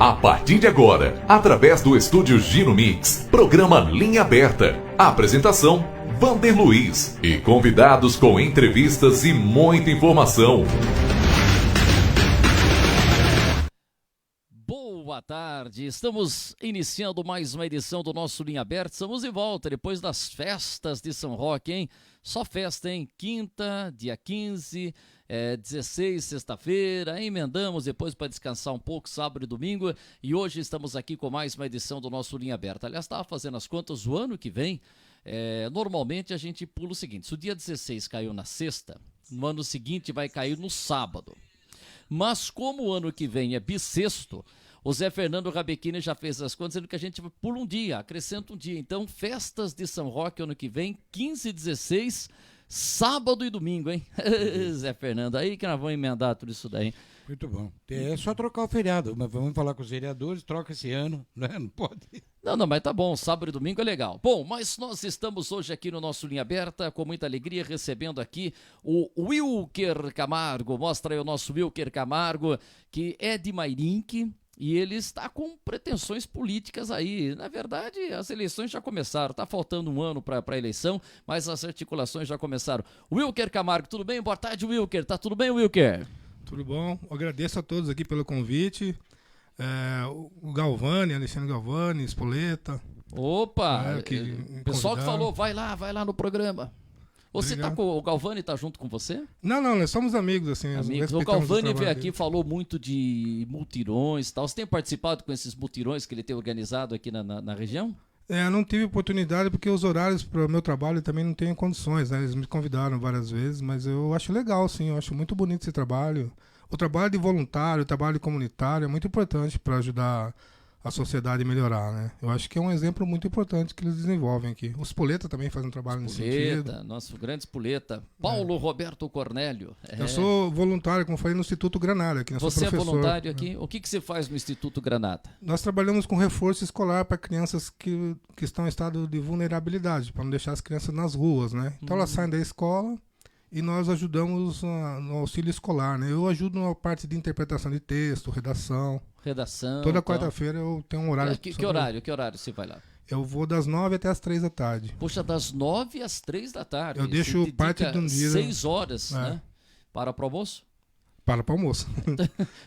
A partir de agora, através do estúdio Gino Mix, programa Linha Aberta. Apresentação, Vander Luiz. E convidados com entrevistas e muita informação. Boa tarde, estamos iniciando mais uma edição do nosso Linha Aberta. Estamos de volta depois das festas de São Roque, hein? Só festa, hein? Quinta, dia 15, 16, sexta-feira, emendamos depois para descansar um pouco, sábado e domingo. E hoje estamos aqui com mais uma edição do nosso Linha Aberta. Aliás, estava fazendo as contas, o ano que vem, normalmente a gente pula o seguinte: se o dia 16 caiu na sexta, no ano seguinte vai cair no sábado. Mas como o ano que vem é bissexto, o Zé Fernando Rabechini já fez as contas, dizendo que a gente pula um dia, acrescenta um dia. Então, festas de São Roque ano que vem, 15 e 16, sábado e domingo, hein? Zé Fernando, aí que nós vamos emendar tudo isso daí. Muito bom. É só trocar o feriado, mas vamos falar com os vereadores, troca esse ano, né? Não pode. Não, mas tá bom, sábado e domingo é legal. Bom, mas nós estamos hoje aqui no nosso Linha Aberta, com muita alegria, recebendo aqui o Wilker Camargo. Mostra aí o nosso Wilker Camargo, que é de Mairinque. E ele está com pretensões políticas aí. Na verdade, as eleições já começaram. Está faltando um ano para a eleição, mas as articulações já começaram. Wilker Camargo, tudo bem? Boa tarde, Wilker. Tá tudo bem, Wilker? Tudo bom. Agradeço a todos aqui pelo convite. O Galvani, Alexandre Galvani, Spoleta. Opa! Pessoal que falou, vai lá no programa. Você tá com o Galvani, tá junto com você? Não, nós somos amigos, assim. Amigos. O Galvani veio aqui e falou muito de mutirões e tal. Você tem participado com esses mutirões que ele tem organizado aqui na região? Não tive oportunidade porque os horários para o meu trabalho também não tenho condições, né? Eles me convidaram várias vezes, mas eu acho legal, sim. Eu acho muito bonito esse trabalho. O trabalho de voluntário, o trabalho comunitário é muito importante para ajudar a sociedade melhorar, né? Eu acho que é um exemplo muito importante que eles desenvolvem aqui. O Spoleta também faz um trabalho nesse sentido. Nosso grande Spoleta. Paulo Roberto Cornélio. Eu sou voluntário, como eu falei, no Instituto Granada. Aqui, você é voluntário aqui? O que você faz no Instituto Granada? Nós trabalhamos com reforço escolar para crianças que estão em estado de vulnerabilidade, para não deixar as crianças nas ruas, né? Então elas saem da escola e nós ajudamos no auxílio escolar, né? Eu ajudo na parte de interpretação de texto, redação. Toda quarta-feira eu tenho um horário. Que horário você vai lá? Eu vou das 9 até as 3 da tarde. Poxa, das 9 às 3 da tarde. Eu deixo parte de um dia. 6 horas, né? Para o almoço? Para o almoço.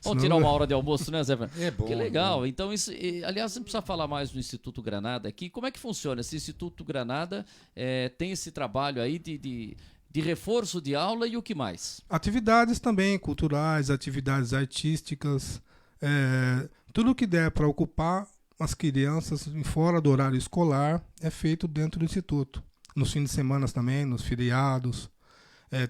Vamos tirar uma hora de almoço, né, Zé? É bom. Que legal. Bom. Então, isso, aliás, você precisa falar mais do Instituto Granada aqui. Como é que funciona? Esse Instituto Granada tem esse trabalho aí de reforço de aula e o que mais? Atividades também culturais, atividades artísticas. Tudo que der para ocupar as crianças fora do horário escolar é feito dentro do Instituto. Nos fins de semana também, nos feriados.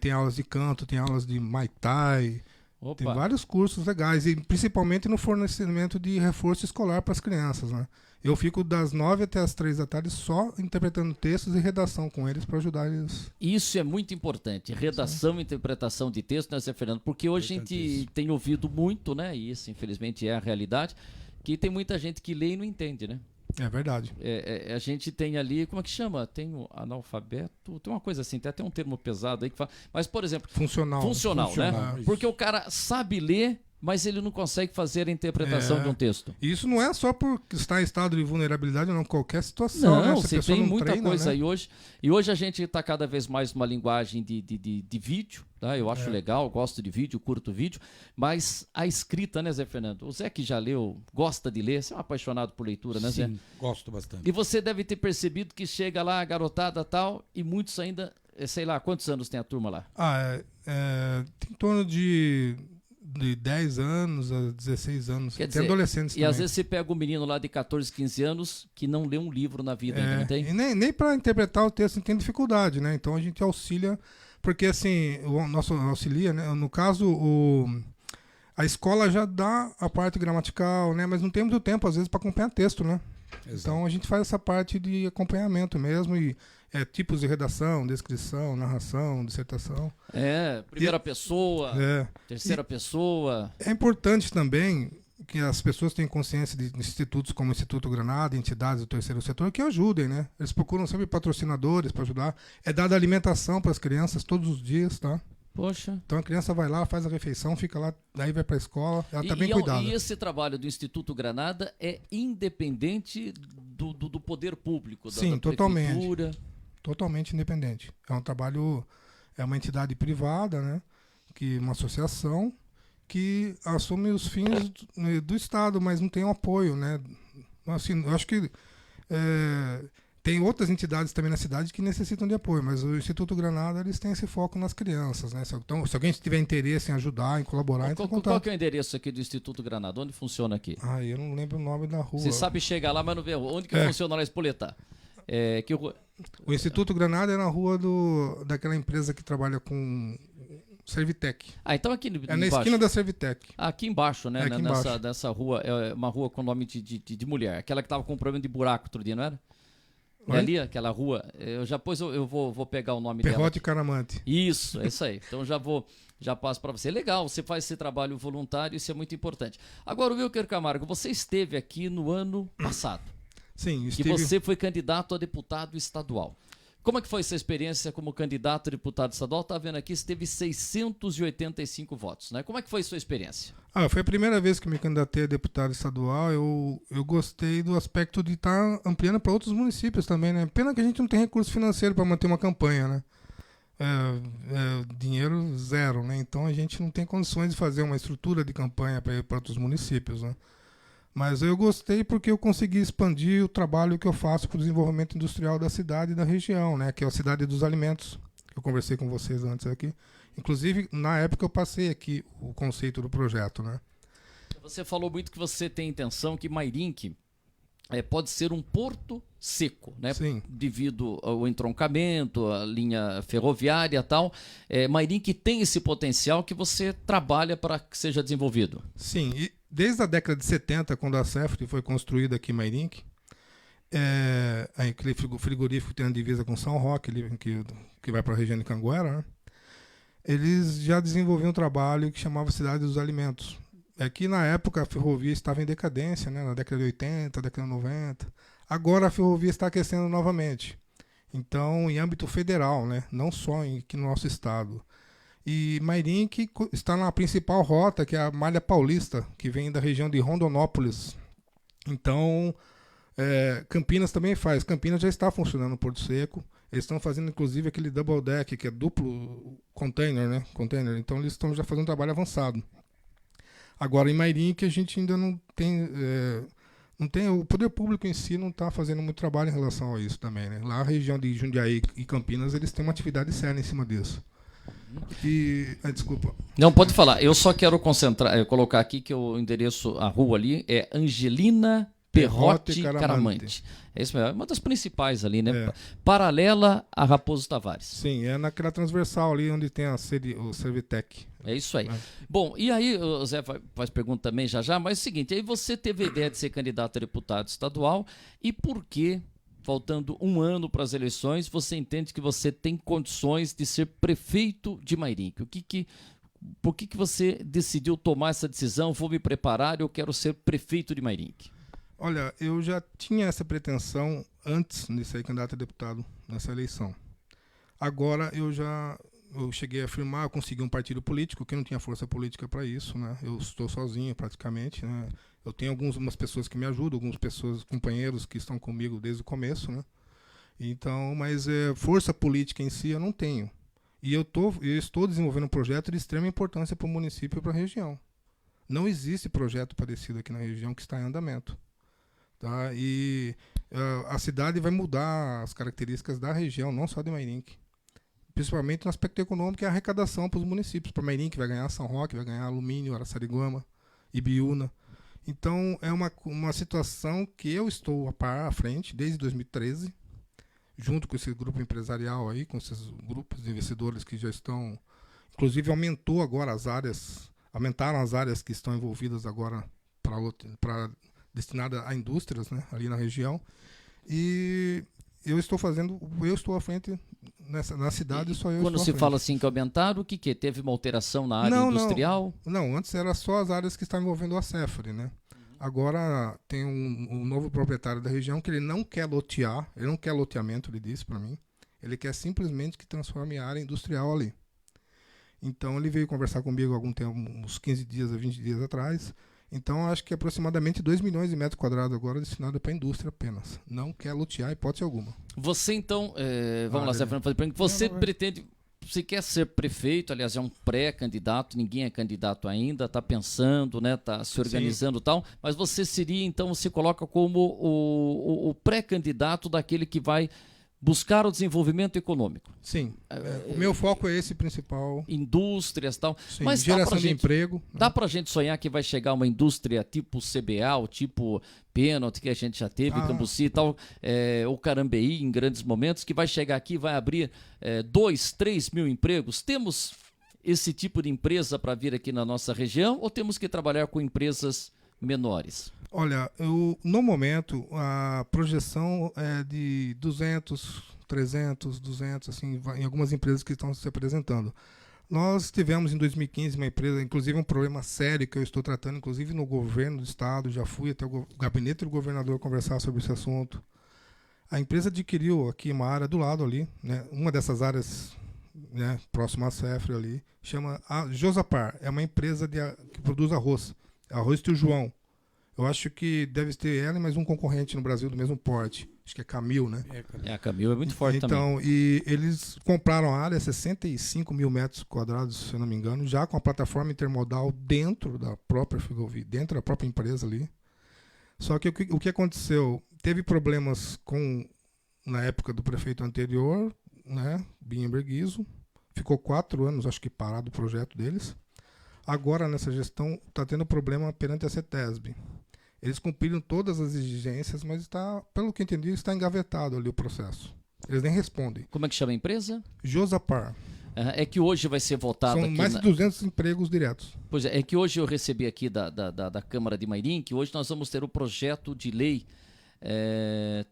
Tem aulas de canto, tem aulas de Muay Thai. Opa. Tem vários cursos legais, e principalmente no fornecimento de reforço escolar para as crianças, né? Eu fico das 9 até as 3 da tarde só interpretando textos e redação com eles para ajudar eles. Isso é muito importante, redação e interpretação de texto, né, Zé Fernando? Porque hoje a gente tem ouvido muito, né, e isso infelizmente é a realidade, que tem muita gente que lê e não entende, né? É verdade. A gente tem ali, como é que chama? Tem o analfabeto, tem uma coisa assim, tem até um termo pesado aí que fala. Mas, por exemplo... Funcional, né? Porque o cara sabe ler, mas ele não consegue fazer a interpretação de um texto. Isso não é só por estar em estado de vulnerabilidade, não, qualquer situação. Não, né? você tem muita treina, coisa né? aí hoje. E hoje a gente está cada vez mais numa linguagem de vídeo, tá? Eu acho legal, gosto de vídeo, curto vídeo, mas a escrita, né, Zé Fernando? O Zé que já leu, gosta de ler, você é um apaixonado por leitura, né, Zé? Sim, gosto bastante. E você deve ter percebido que chega lá a garotada tal, e muitos ainda, sei lá, quantos anos tem a turma lá? Tem em torno de 10 anos a 16 anos. Quer tem dizer, adolescentes também. E às vezes você pega um menino lá de 14, 15 anos que não lê um livro na vida, ainda não tem? E nem para interpretar o texto tem dificuldade, né? Então a gente auxilia, porque assim, o nosso auxilia, né? No caso, a escola já dá a parte gramatical, né? Mas não tem muito tempo, às vezes, para acompanhar texto, né? Exato. Então a gente faz essa parte de acompanhamento mesmo, e tipos de redação, descrição, narração, dissertação. Primeira pessoa, terceira pessoa. É importante também que as pessoas tenham consciência de institutos como o Instituto Granada, entidades do terceiro setor que ajudem, né? Eles procuram sempre patrocinadores para ajudar. É dada alimentação para as crianças todos os dias, tá? Poxa. Então a criança vai lá, faz a refeição, fica lá, daí vai para a escola, ela está bem cuidada. E esse trabalho do Instituto Granada é independente do poder público, Sim, da prefeitura? Totalmente independente. É um trabalho, é uma entidade privada, né? Uma associação que assume os fins do Estado, mas não tem um apoio, né? Assim, eu acho que tem outras entidades também na cidade que necessitam de apoio, mas o Instituto Granada eles têm esse foco nas crianças, né? Então, se alguém tiver interesse em ajudar, em colaborar, então qual que é o endereço aqui do Instituto Granada? Onde funciona aqui? Eu não lembro o nome da rua. Você sabe chegar lá, mas não vê onde que funciona lá Espoletar. O Instituto Granada é na rua daquela empresa que trabalha com Servitec. Então aqui é na esquina da Servitec. Aqui embaixo, né? Aqui embaixo. Nessa rua, é uma rua com nome de mulher. Aquela que estava com problema de buraco outro dia, não era? É ali, aquela rua. Depois eu vou pegar o nome dela. Perrote Caramante. Isso, é isso aí. Então já passo para você. Legal, você faz esse trabalho voluntário, isso é muito importante. Agora, Wilker Camargo, você esteve aqui no ano passado. Sim, que você foi candidato a deputado estadual. Como é que foi essa experiência como candidato a deputado estadual? Está vendo aqui, você teve 685 votos, né? Como é que foi a sua experiência? Foi a primeira vez que me candidatei a deputado estadual. Eu gostei do aspecto de estar ampliando para outros municípios também, né? Pena que a gente não tem recurso financeiro para manter uma campanha, né? Dinheiro zero, né? Então a gente não tem condições de fazer uma estrutura de campanha para ir para outros municípios, né? Mas eu gostei porque eu consegui expandir o trabalho que eu faço para o desenvolvimento industrial da cidade e da região, né? Que é a Cidade dos Alimentos, que eu conversei com vocês antes aqui. Inclusive, na época eu passei aqui o conceito do projeto, né? Você falou muito que você tem intenção que Mairinque pode ser um porto seco, né? Sim. Devido ao entroncamento, a linha ferroviária e tal. Mairinque tem esse potencial que você trabalha para que seja desenvolvido. Sim, e desde a década de 70, quando a Cefri foi construída aqui em Mairinque, aquele frigorífico que tem a divisa com São Roque, que vai para a região de Canguera, né? Eles já desenvolviam um trabalho que chamava Cidade dos Alimentos. Que na época a ferrovia estava em decadência, né? Na década de 80, década de 90. Agora a ferrovia está aquecendo novamente. Então, em âmbito federal, né? Não só aqui no nosso estado. E Mairinque está na principal rota, que é a Malha Paulista, que vem da região de Rondonópolis. Então, Campinas também faz. Campinas já está funcionando no Porto Seco. Eles estão fazendo, inclusive, aquele double deck, que é duplo container, né? Então, eles estão já fazendo um trabalho avançado. Agora, em Mairinque, a gente ainda não tem... o poder público em si não está fazendo muito trabalho em relação a isso também, né? Lá, a região de Jundiaí e Campinas, eles têm uma atividade séria em cima disso. Desculpa. Não, pode falar. Eu só quero colocar aqui que o endereço, a rua ali, é Angelina Perrote Caramante. É isso mesmo, é uma das principais ali, né? Paralela a Raposo Tavares. Sim, é naquela transversal ali onde tem a sede, o Servitec. É isso aí. Bom, e aí, o Zé faz pergunta também já, mas é o seguinte, aí você teve a ideia de ser candidato a deputado estadual, e por que, faltando um ano para as eleições, você entende que você tem condições de ser prefeito de Mairinque? Por que você decidiu tomar essa decisão? Vou me preparar, eu quero ser prefeito de Mairinque. Olha, eu já tinha essa pretensão antes de ser candidato a deputado nessa eleição. Agora eu cheguei a afirmar, eu consegui um partido político que não tinha força política para isso, né? Eu estou sozinho praticamente, né? Eu tenho algumas pessoas que me ajudam, companheiros que estão comigo desde o começo, né? Então, mas força política em si eu não tenho. E eu estou desenvolvendo um projeto de extrema importância para o município e para a região. Não existe projeto parecido aqui na região que está em andamento. Tá? E a cidade vai mudar as características da região, não só de Mairinque. Principalmente no aspecto econômico e a arrecadação para os municípios. Para Mairinque vai ganhar São Roque, vai ganhar Alumínio, Araçariguama, Ibiúna. Então é uma situação que eu estou à frente desde 2013, junto com esse grupo empresarial aí, com esses grupos de investidores que já estão... Inclusive aumentaram as áreas que estão envolvidas agora destinada a indústrias, né, ali na região. E eu estou à frente na cidade, só eu quando estou à se frente. fala assim que aumentaram, o que? Teve uma alteração na área industrial? Não, antes era só as áreas que estavam envolvendo a Cefri, né? Agora tem um novo proprietário da região que ele não quer lotear, ele não quer loteamento, ele disse para mim. Ele quer simplesmente que transforme a área industrial ali. Então ele veio conversar comigo há algum tempo, uns 15 dias a 20 dias atrás. Então acho que é aproximadamente 2 milhões de metros quadrados agora destinado para a indústria apenas. Não quer lutear hipótese alguma. Você então, vamos lá, Zé Fernando, fazer pergunta. Você pretende, você quer ser prefeito, aliás, é um pré-candidato, ninguém é candidato ainda, está pensando, né, está se organizando e tal, mas você seria, então, se coloca como o pré-candidato daquele que vai buscar o desenvolvimento econômico. Sim, o meu foco é esse principal. Indústrias e tal. Sim, Mas geração de emprego. Dá pra gente sonhar que vai chegar uma indústria tipo CBA, ou tipo Pênalti, que a gente já teve, Cambuci e tal, ou Carambeí, em grandes momentos, que vai chegar aqui e vai abrir 2, 3 mil empregos. Temos esse tipo de empresa para vir aqui na nossa região ou temos que trabalhar com empresas menores? Olha, no momento, a projeção é de 200, 300, 200, assim, em algumas empresas que estão se apresentando. Nós tivemos em 2015 uma empresa, inclusive um problema sério que eu estou tratando, inclusive no governo do estado, já fui até o gabinete do governador conversar sobre esse assunto. A empresa adquiriu aqui uma área do lado ali, né, uma dessas áreas, né, próxima à Cefre ali, chama a Josapar, é uma empresa que produz arroz Tio João. Eu acho que deve ter ela e mais um concorrente no Brasil do mesmo porte. Acho que é Camil, né? A Camil é muito forte também. Então, e eles compraram a área, 65 mil metros quadrados, se eu não me engano, já com a plataforma intermodal dentro da própria ferrovia, dentro da própria empresa ali. Só que o que aconteceu? Teve problemas na época do prefeito anterior, né? Binha Berguizo. Ficou 4 anos, acho que, parado o projeto deles. Agora, nessa gestão, está tendo problema perante a CETESB. Eles cumpriram todas as exigências, mas pelo que eu entendi, está engavetado ali o processo. Eles nem respondem. Como é que chama a empresa? Josapar. É que hoje vai ser votado São aqui... mais de 200 empregos diretos. Pois é que hoje eu recebi aqui da Câmara de Mairim, que hoje nós vamos ter o projeto de lei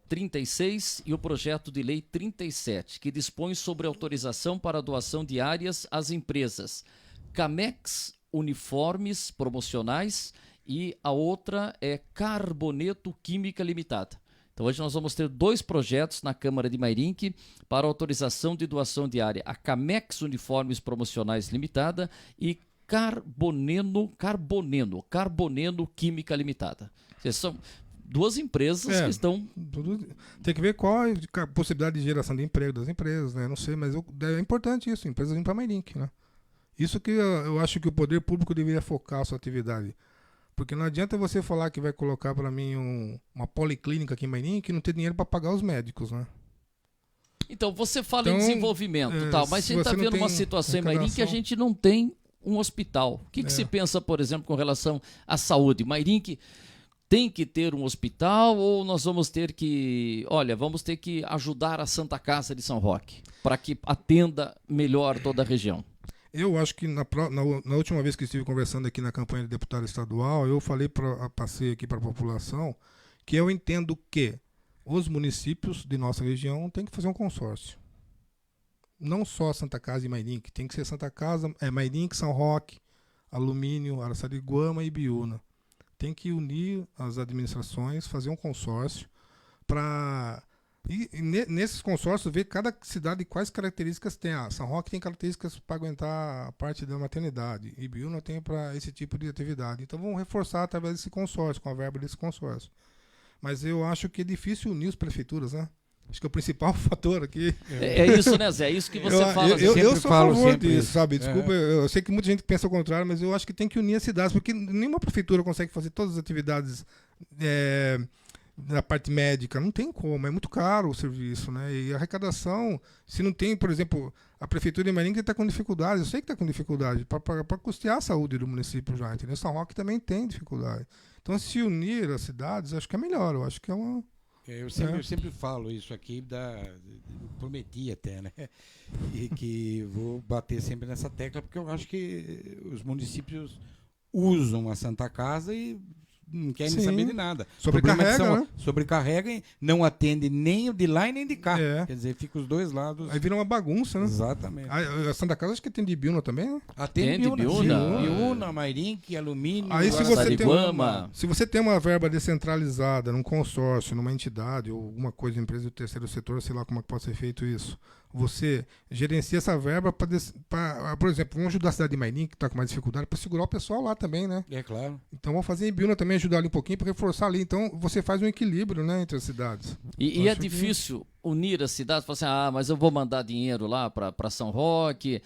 36 e o projeto de lei 37, que dispõe sobre autorização para a doação de áreas às empresas Camex Uniformes Promocionais e a outra é Carboneto Química Limitada. Então hoje nós vamos ter 2 projetos na Câmara de Mairim para autorização de doação de área. A Camex Uniformes Promocionais Limitada e Carboneno Química Limitada. São 2 empresas que estão... Tem que ver qual é a possibilidade de geração de emprego das empresas, né? Não sei, mas é importante isso, empresas vêm para Mairim, né? Isso que eu acho que o poder público deveria focar a sua atividade. Porque não adianta você falar que vai colocar para mim uma policlínica aqui em Mairim que não tem dinheiro para pagar os médicos, né? Então, você fala em desenvolvimento e tal, mas a gente está vendo uma situação em Mairim que a gente não tem um hospital. O que se pensa, por exemplo, com relação à saúde? Mairim que tem que ter um hospital ou nós vamos ter que ajudar a Santa Casa de São Roque para que atenda melhor toda a região? Eu acho que na última vez que estive conversando aqui na campanha de deputado estadual, eu passei aqui para a população que eu entendo que os municípios de nossa região têm que fazer um consórcio. Não só Santa Casa e Mairim, que tem que ser Santa Casa, Mairim, São Roque, Alumínio, Araçariguama e Biúna. Tem que unir as administrações, fazer um consórcio para... E nesses consórcios, ver cada cidade quais características tem. São Roque tem características para aguentar a parte da maternidade. E Biúna tem para esse tipo de atividade. Então vamos reforçar através desse consórcio, com a verba desse consórcio. Mas eu acho que é difícil unir as prefeituras, né? Acho que é o principal fator aqui. É isso, né, Zé? É isso que você fala. Eu sou a favor disso, sabe? Desculpa, eu sei que muita gente pensa o contrário, mas eu acho que tem que unir as cidades, porque nenhuma prefeitura consegue fazer todas as atividades na parte médica. Não tem como, é muito caro o serviço, né? E a arrecadação, se não tem, por exemplo, a prefeitura de Mairim que está com dificuldade, eu sei que está com dificuldade, para custear a saúde do município já, entendeu? São Roque também tem dificuldade. Então, se unir as cidades, acho que é melhor, eu acho que é uma... Eu sempre falo isso aqui, prometi até, né? E que vou bater sempre nessa tecla, porque eu acho que os municípios usam a Santa Casa e não querem saber de nada. Sobrecarrega, né? Sobrecarrega, não atende nem de lá e nem de cá. Quer dizer, fica os dois lados. Aí vira uma bagunça, né? Exatamente. A Santa Casa acho que tem de Biúna também, né? Atende Biúna. Biúna, Mairim, Alumínio, aí se você tem uma verba descentralizada num consórcio, numa entidade ou alguma coisa, empresa do terceiro setor, sei lá como é que pode ser feito isso, você gerencia essa verba para, por exemplo, vamos ajudar a cidade de Mairim, que está com mais dificuldade, para segurar o pessoal lá também, né? É claro. Então vamos fazer em Biúna também, ajudar ali um pouquinho para reforçar ali. Então você faz um equilíbrio, né, entre as cidades. E é difícil unir as cidades, falar assim, mas eu vou mandar dinheiro lá para São Roque,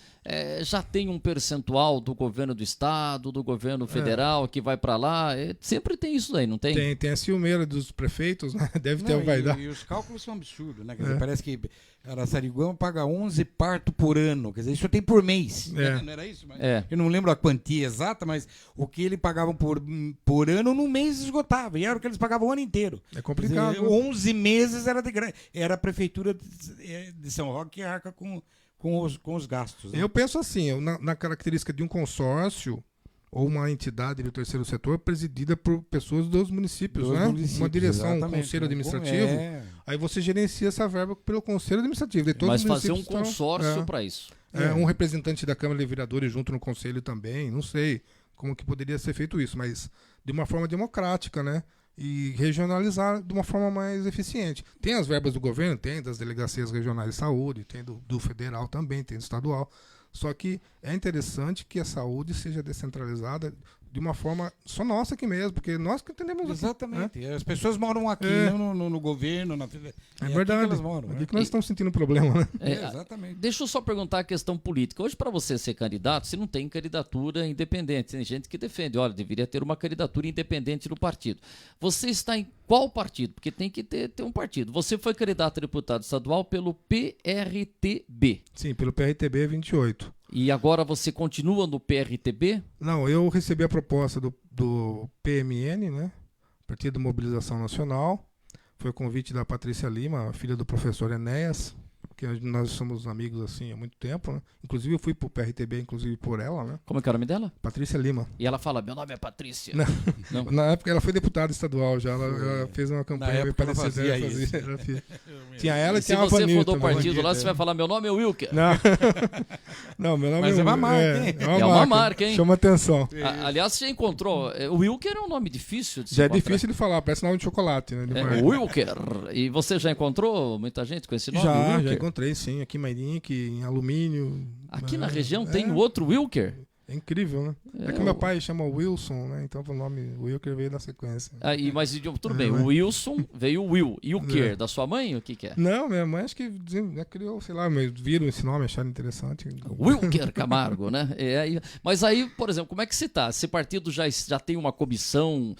já tem um percentual do governo do estado, do governo federal que vai para lá, sempre tem isso aí, não tem? Tem a ciumeira dos prefeitos, né? Deve ter vaidade. E os cálculos são absurdos, né? Quer dizer, parece que Araçariguama paga 11 partos por ano, quer dizer, isso tem por mês. Não era isso? Mas eu não lembro a quantia exata, mas o que eles pagavam por ano, no mês esgotava, e era o que eles pagavam o ano inteiro. É complicado. Quer dizer, 11 meses era a prefeitura de São Roque que arca com os gastos. Né? Eu penso assim, na característica de um consórcio ou uma entidade do terceiro setor presidida por pessoas dos municípios, né? Uma direção, um conselho administrativo. Aí você gerencia essa verba pelo conselho administrativo. Mas fazer um consórcio para isso. Um representante da Câmara de Vereadores junto no conselho também, não sei como que poderia ser feito isso, mas de uma forma democrática, né? E regionalizar de uma forma mais eficiente. Tem as verbas do governo, tem das delegacias regionais de saúde, tem do federal também, tem do estadual. Só que é interessante que a saúde seja descentralizada de uma forma só nossa aqui mesmo, porque nós que entendemos. Exatamente. As pessoas moram aqui, no governo. É verdade. Aqui que elas moram, aqui que nós estamos sentindo problema, né? Exatamente. Deixa eu só perguntar a questão política. Hoje, para você ser candidato, você não tem candidatura independente. Tem gente que defende, olha, deveria ter uma candidatura independente do partido. Você está em qual partido? Porque tem que ter um partido. Você foi candidato a deputado estadual pelo PRTB. Sim, pelo PRTB 28. E agora você continua no PRTB? Não, eu recebi a proposta do PMN, né? Partido Mobilização Nacional. Foi o convite da Patrícia Lima, filha do professor Enéas, que nós somos amigos assim há muito tempo, né? Inclusive eu fui pro PRTB, inclusive por ela, né? Como é que é o nome dela? Patrícia Lima. E ela fala, meu nome é Patrícia. Não. Na época ela foi deputada estadual já, ela fez uma campanha bem parecida. Tinha ela e tinha a Vanilton. Se você for do partido lá, você vai falar, meu nome é Wilker. Não, meu nome Mas é uma marca, hein? É uma marca, hein? Chama atenção. Aliás, você já encontrou, o Wilker é um nome difícil de se Já encontrar. É difícil de falar, parece nome de chocolate, né? Wilker. E você já encontrou muita gente com esse nome? Já encontrei, sim. Aqui em Mairim, em alumínio. Aqui na região tem outro Wilker? É incrível, né? É que meu pai chama Wilson, né? Então o nome Wilker veio na sequência. Mas tudo bem, o Wilson veio o Will. E o Kerr, da sua mãe? O que é? Não, minha mãe acho que criou, sei lá, viram esse nome, acharam interessante. Wilker Camargo, né? Mas aí, por exemplo, como é que você tá? Esse partido já tem uma comissão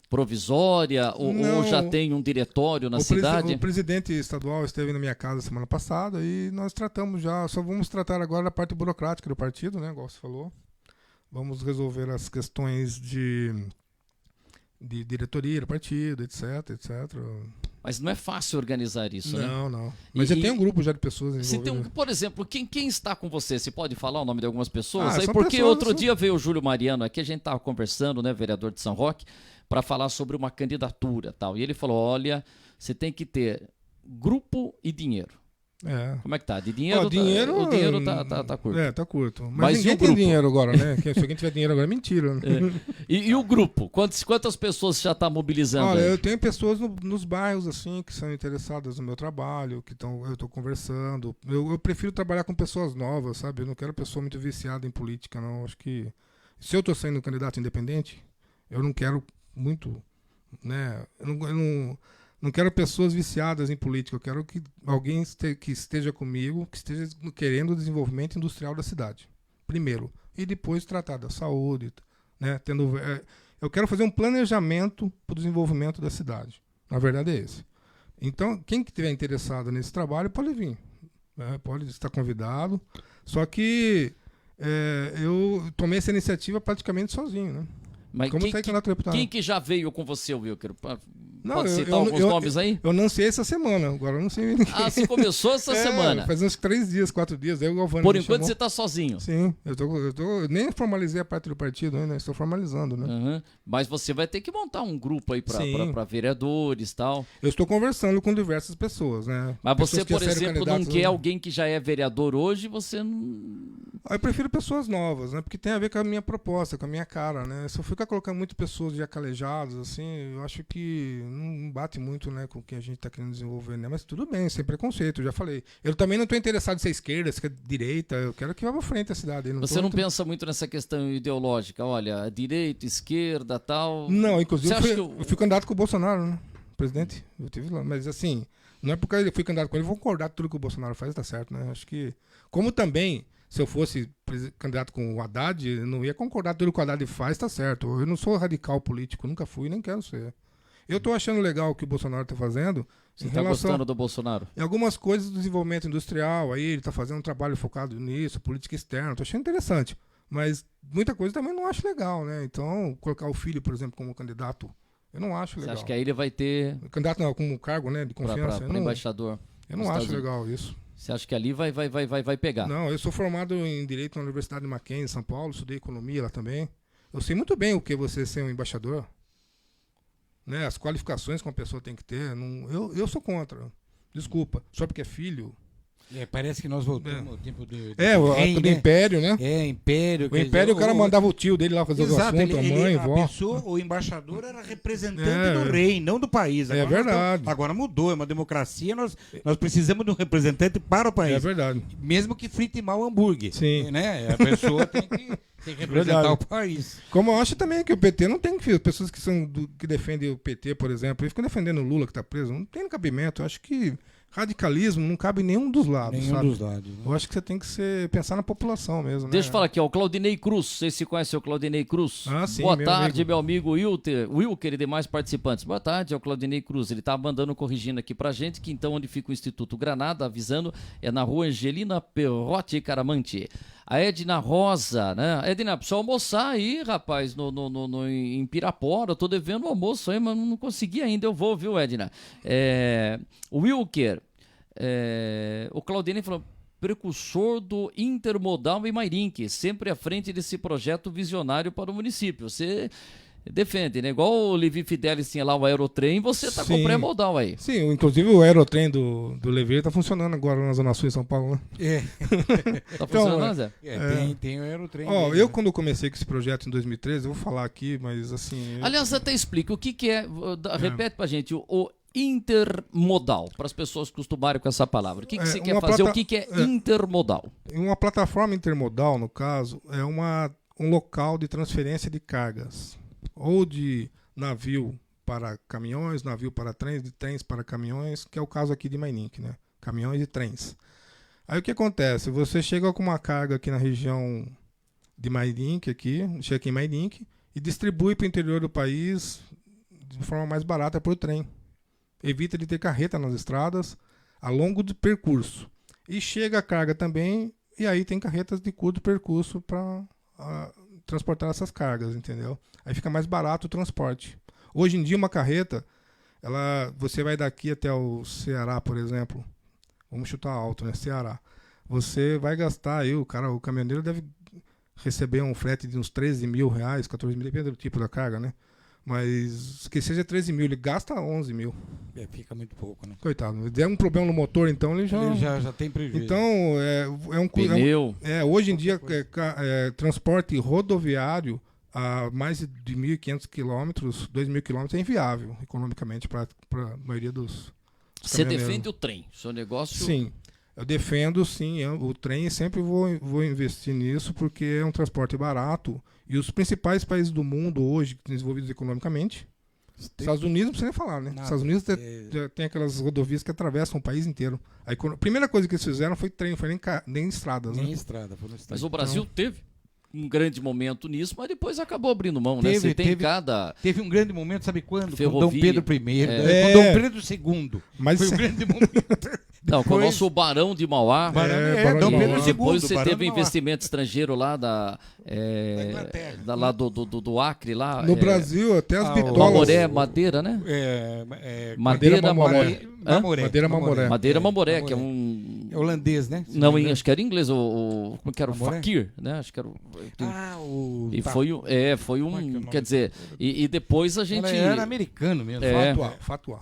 provisória ou já tem um diretório na cidade? O presidente estadual esteve na minha casa semana passada e nós tratamos já, só vamos tratar agora da parte burocrática do partido, né, igual você falou. Vamos resolver as questões de diretoria do partido, etc. Mas não é fácil organizar isso, né? Não. Mas já tem um grupo já de pessoas envolvidas. Por exemplo, quem está com você? Você pode falar o nome de algumas pessoas? Porque outro dia veio o Júlio Mariano aqui, a gente estava conversando, né, vereador de São Roque, para falar sobre uma candidatura tal. E ele falou, olha, você tem que ter grupo e dinheiro. Como é que tá? De dinheiro, o dinheiro tá curto. Tá curto. Mas ninguém tem dinheiro agora, né? Se alguém tiver dinheiro agora, é mentira. Né? E o grupo? Quantas pessoas já está mobilizando? Olha, eu tenho pessoas nos bairros, assim, que são interessadas no meu trabalho, eu estou conversando. Eu prefiro trabalhar com pessoas novas, sabe? Eu não quero pessoa muito viciada em política, não. Acho que se eu estou sendo candidato independente, eu não quero muito, né? Eu não quero pessoas viciadas em política, eu quero que alguém que esteja comigo, que esteja querendo o desenvolvimento industrial da cidade, primeiro, e depois tratar da saúde, né? Eu quero fazer um planejamento para o desenvolvimento da cidade, na verdade é esse. Então, quem que estiver interessado nesse trabalho pode vir, né? Pode estar convidado, só que eu tomei essa iniciativa praticamente sozinho, né? Mas quem que já veio com você, Wilker? Pode citar alguns nomes aí? Eu não sei essa semana, agora eu não sei ninguém. Você começou essa semana? Faz uns 3 dias, 4 dias. Aí o Galvani Por enquanto você está sozinho? Sim, eu nem formalizei a parte do partido ainda, estou formalizando, né? Uhum. Mas você vai ter que montar um grupo aí para vereadores e tal. Eu estou conversando com diversas pessoas, né? Mas pessoas você, por exemplo, não quer alguém que já é vereador hoje, você não... Eu prefiro pessoas novas, né? Porque tem a ver com a minha proposta, com a minha cara, né? Se eu ficar colocando muito pessoas já calejadas, assim, eu acho que não bate muito, né, com o que a gente está querendo desenvolver, né? Mas tudo bem, sem preconceito, eu já falei. Eu também não estou interessado em ser esquerda, ser direita, eu quero que vá para frente a cidade. Você não pensa muito nessa questão ideológica, olha, direita, esquerda, tal? Não, inclusive eu fui candidato com o Bolsonaro, né? Presidente, eu tive lá, mas assim, não é porque eu fui candidato com ele, eu vou concordar com tudo que o Bolsonaro faz, tá certo, né? Acho que, como também, se eu fosse candidato com o Haddad, eu não ia concordar com tudo que o Haddad faz, tá certo. Eu não sou radical político, nunca fui, nem quero ser. Eu tô achando legal o que o Bolsonaro tá fazendo. Você tá gostando do Bolsonaro? Em algumas coisas do desenvolvimento industrial, aí ele tá fazendo um trabalho focado nisso, política externa, tô achando interessante. Mas muita coisa também não acho legal, né? Então, colocar o filho, por exemplo, como candidato, eu não acho legal. Você acha que aí ele vai ter... Candidato não, como cargo, né, de confiança. Para embaixador. Eu não acho legal isso. Você acha que ali vai pegar? Não, eu sou formado em Direito na Universidade de Mackenzie, em São Paulo, estudei Economia lá também. Eu sei muito bem o que é você ser um embaixador. Né, as qualificações que uma pessoa tem que ter. Eu sou contra. Desculpa. Só porque é filho... parece que nós voltamos ao tempo do o rei, do Império, né? Império. O Império, o cara mandava o tio dele lá fazer os assuntos, a mãe, a pessoa, o embaixador era representante do rei, não do país. Agora verdade. Agora mudou, é uma democracia, nós precisamos de um representante para o país. É verdade. Mesmo que frite mal o hambúrguer. Sim. Né? A pessoa tem que representar o país. Como eu acho também que o PT não tem que... Pessoas que defendem o PT, por exemplo, e ficam defendendo o Lula que está preso, não tem cabimento. Eu acho que radicalismo não cabe em nenhum dos lados, sabe? Dos lados. Né? Eu acho que você tem que pensar na população mesmo, Deixa eu né? falar aqui, ó, o Claudinei Cruz. Você se conhece o Claudinei Cruz? Ah, sim, Boa tarde, meu amigo Wilker e demais participantes. Boa tarde, é o Claudinei Cruz. Ele tá mandando, corrigindo aqui pra gente, que então onde fica o Instituto Granada, avisando, é na rua Angelina Perrotti Caramante. A Edna Rosa, né? Edna, precisa almoçar aí, rapaz, em Pirapora. Eu tô devendo almoço aí, mas não consegui ainda. Eu vou, viu, Edna? O Wilker, o Claudinei falou, precursor do intermodal em Mairink, sempre à frente desse projeto visionário para o município. Você defende, né? Igual o Levi Fidelis tinha lá o Aerotrem, você tá com pré-modal aí. Sim, inclusive o Aerotrem do Levi tá funcionando agora na Zona Sul, em São Paulo, né? Tá funcionando, Zé? Tem o Aerotrem. Eu quando comecei com esse projeto em 2013, eu vou falar aqui, mas assim... Aliás, até explica, o que é, repete pra gente, o intermodal, para as pessoas costumarem com essa palavra. O que você quer fazer? O que é intermodal? Uma plataforma intermodal, no caso, é um local de transferência de cargas. Ou de navio para caminhões, navio para trens, de trens para caminhões, que é o caso aqui de Mairink, né? Caminhões e trens. Aí o que acontece? Você chega com uma carga aqui na região de Mairink, chega aqui em Mairink, e distribui para o interior do país de forma mais barata por trem. Evita de ter carreta nas estradas ao longo do percurso. E chega a carga também, e aí tem carretas de curto percurso para transportar essas cargas, entendeu? Aí fica mais barato o transporte. Hoje em dia, uma carreta, você vai daqui até o Ceará, por exemplo, vamos chutar alto, né? Ceará. Você vai gastar aí, o caminhoneiro deve receber um frete de uns 13 mil reais, 14 mil, depende do tipo da carga, né? Mas que seja 13 mil, ele gasta 11 mil. Fica muito pouco, né? Coitado. Se der um problema no motor, então ele já tem prejuízo. Então, pneu. Hoje em dia, transporte rodoviário a mais de 1.500 quilômetros, 2.000 quilômetros é inviável economicamente para a maioria dos Você defende o trem, seu negócio... Sim, eu defendo sim o trem, e sempre vou investir nisso porque é um transporte barato. E os principais países do mundo hoje desenvolvidos economicamente, Estados Unidos não precisa nem falar, né? Estados Unidos tem aquelas rodovias que atravessam o país inteiro. A primeira coisa que eles fizeram foi trem, foi nem estradas. Nem né? estrada, foi no Mas o Brasil teve um grande momento nisso, mas depois acabou abrindo mão, né? Teve um grande momento, sabe quando? Ferrovia, com Dom Pedro I, com Dom Pedro II. Mas foi um grande momento. Não, com o nosso Barão de Mauá. Dom Pedro II. Depois você teve investimento estrangeiro lá lá do Acre lá. No Brasil, até as bitolas. Madeira, né? Madeira Mamoré. Madeira Mamoré, que é um É holandês, né? Se Não, me engano. acho que era inglês, como que era? O Amor, é? Fakir, né? Acho que era E Tá. foi Como é que é o um. nome Quer dizer, e depois a gente. Era americano mesmo. É. Facua.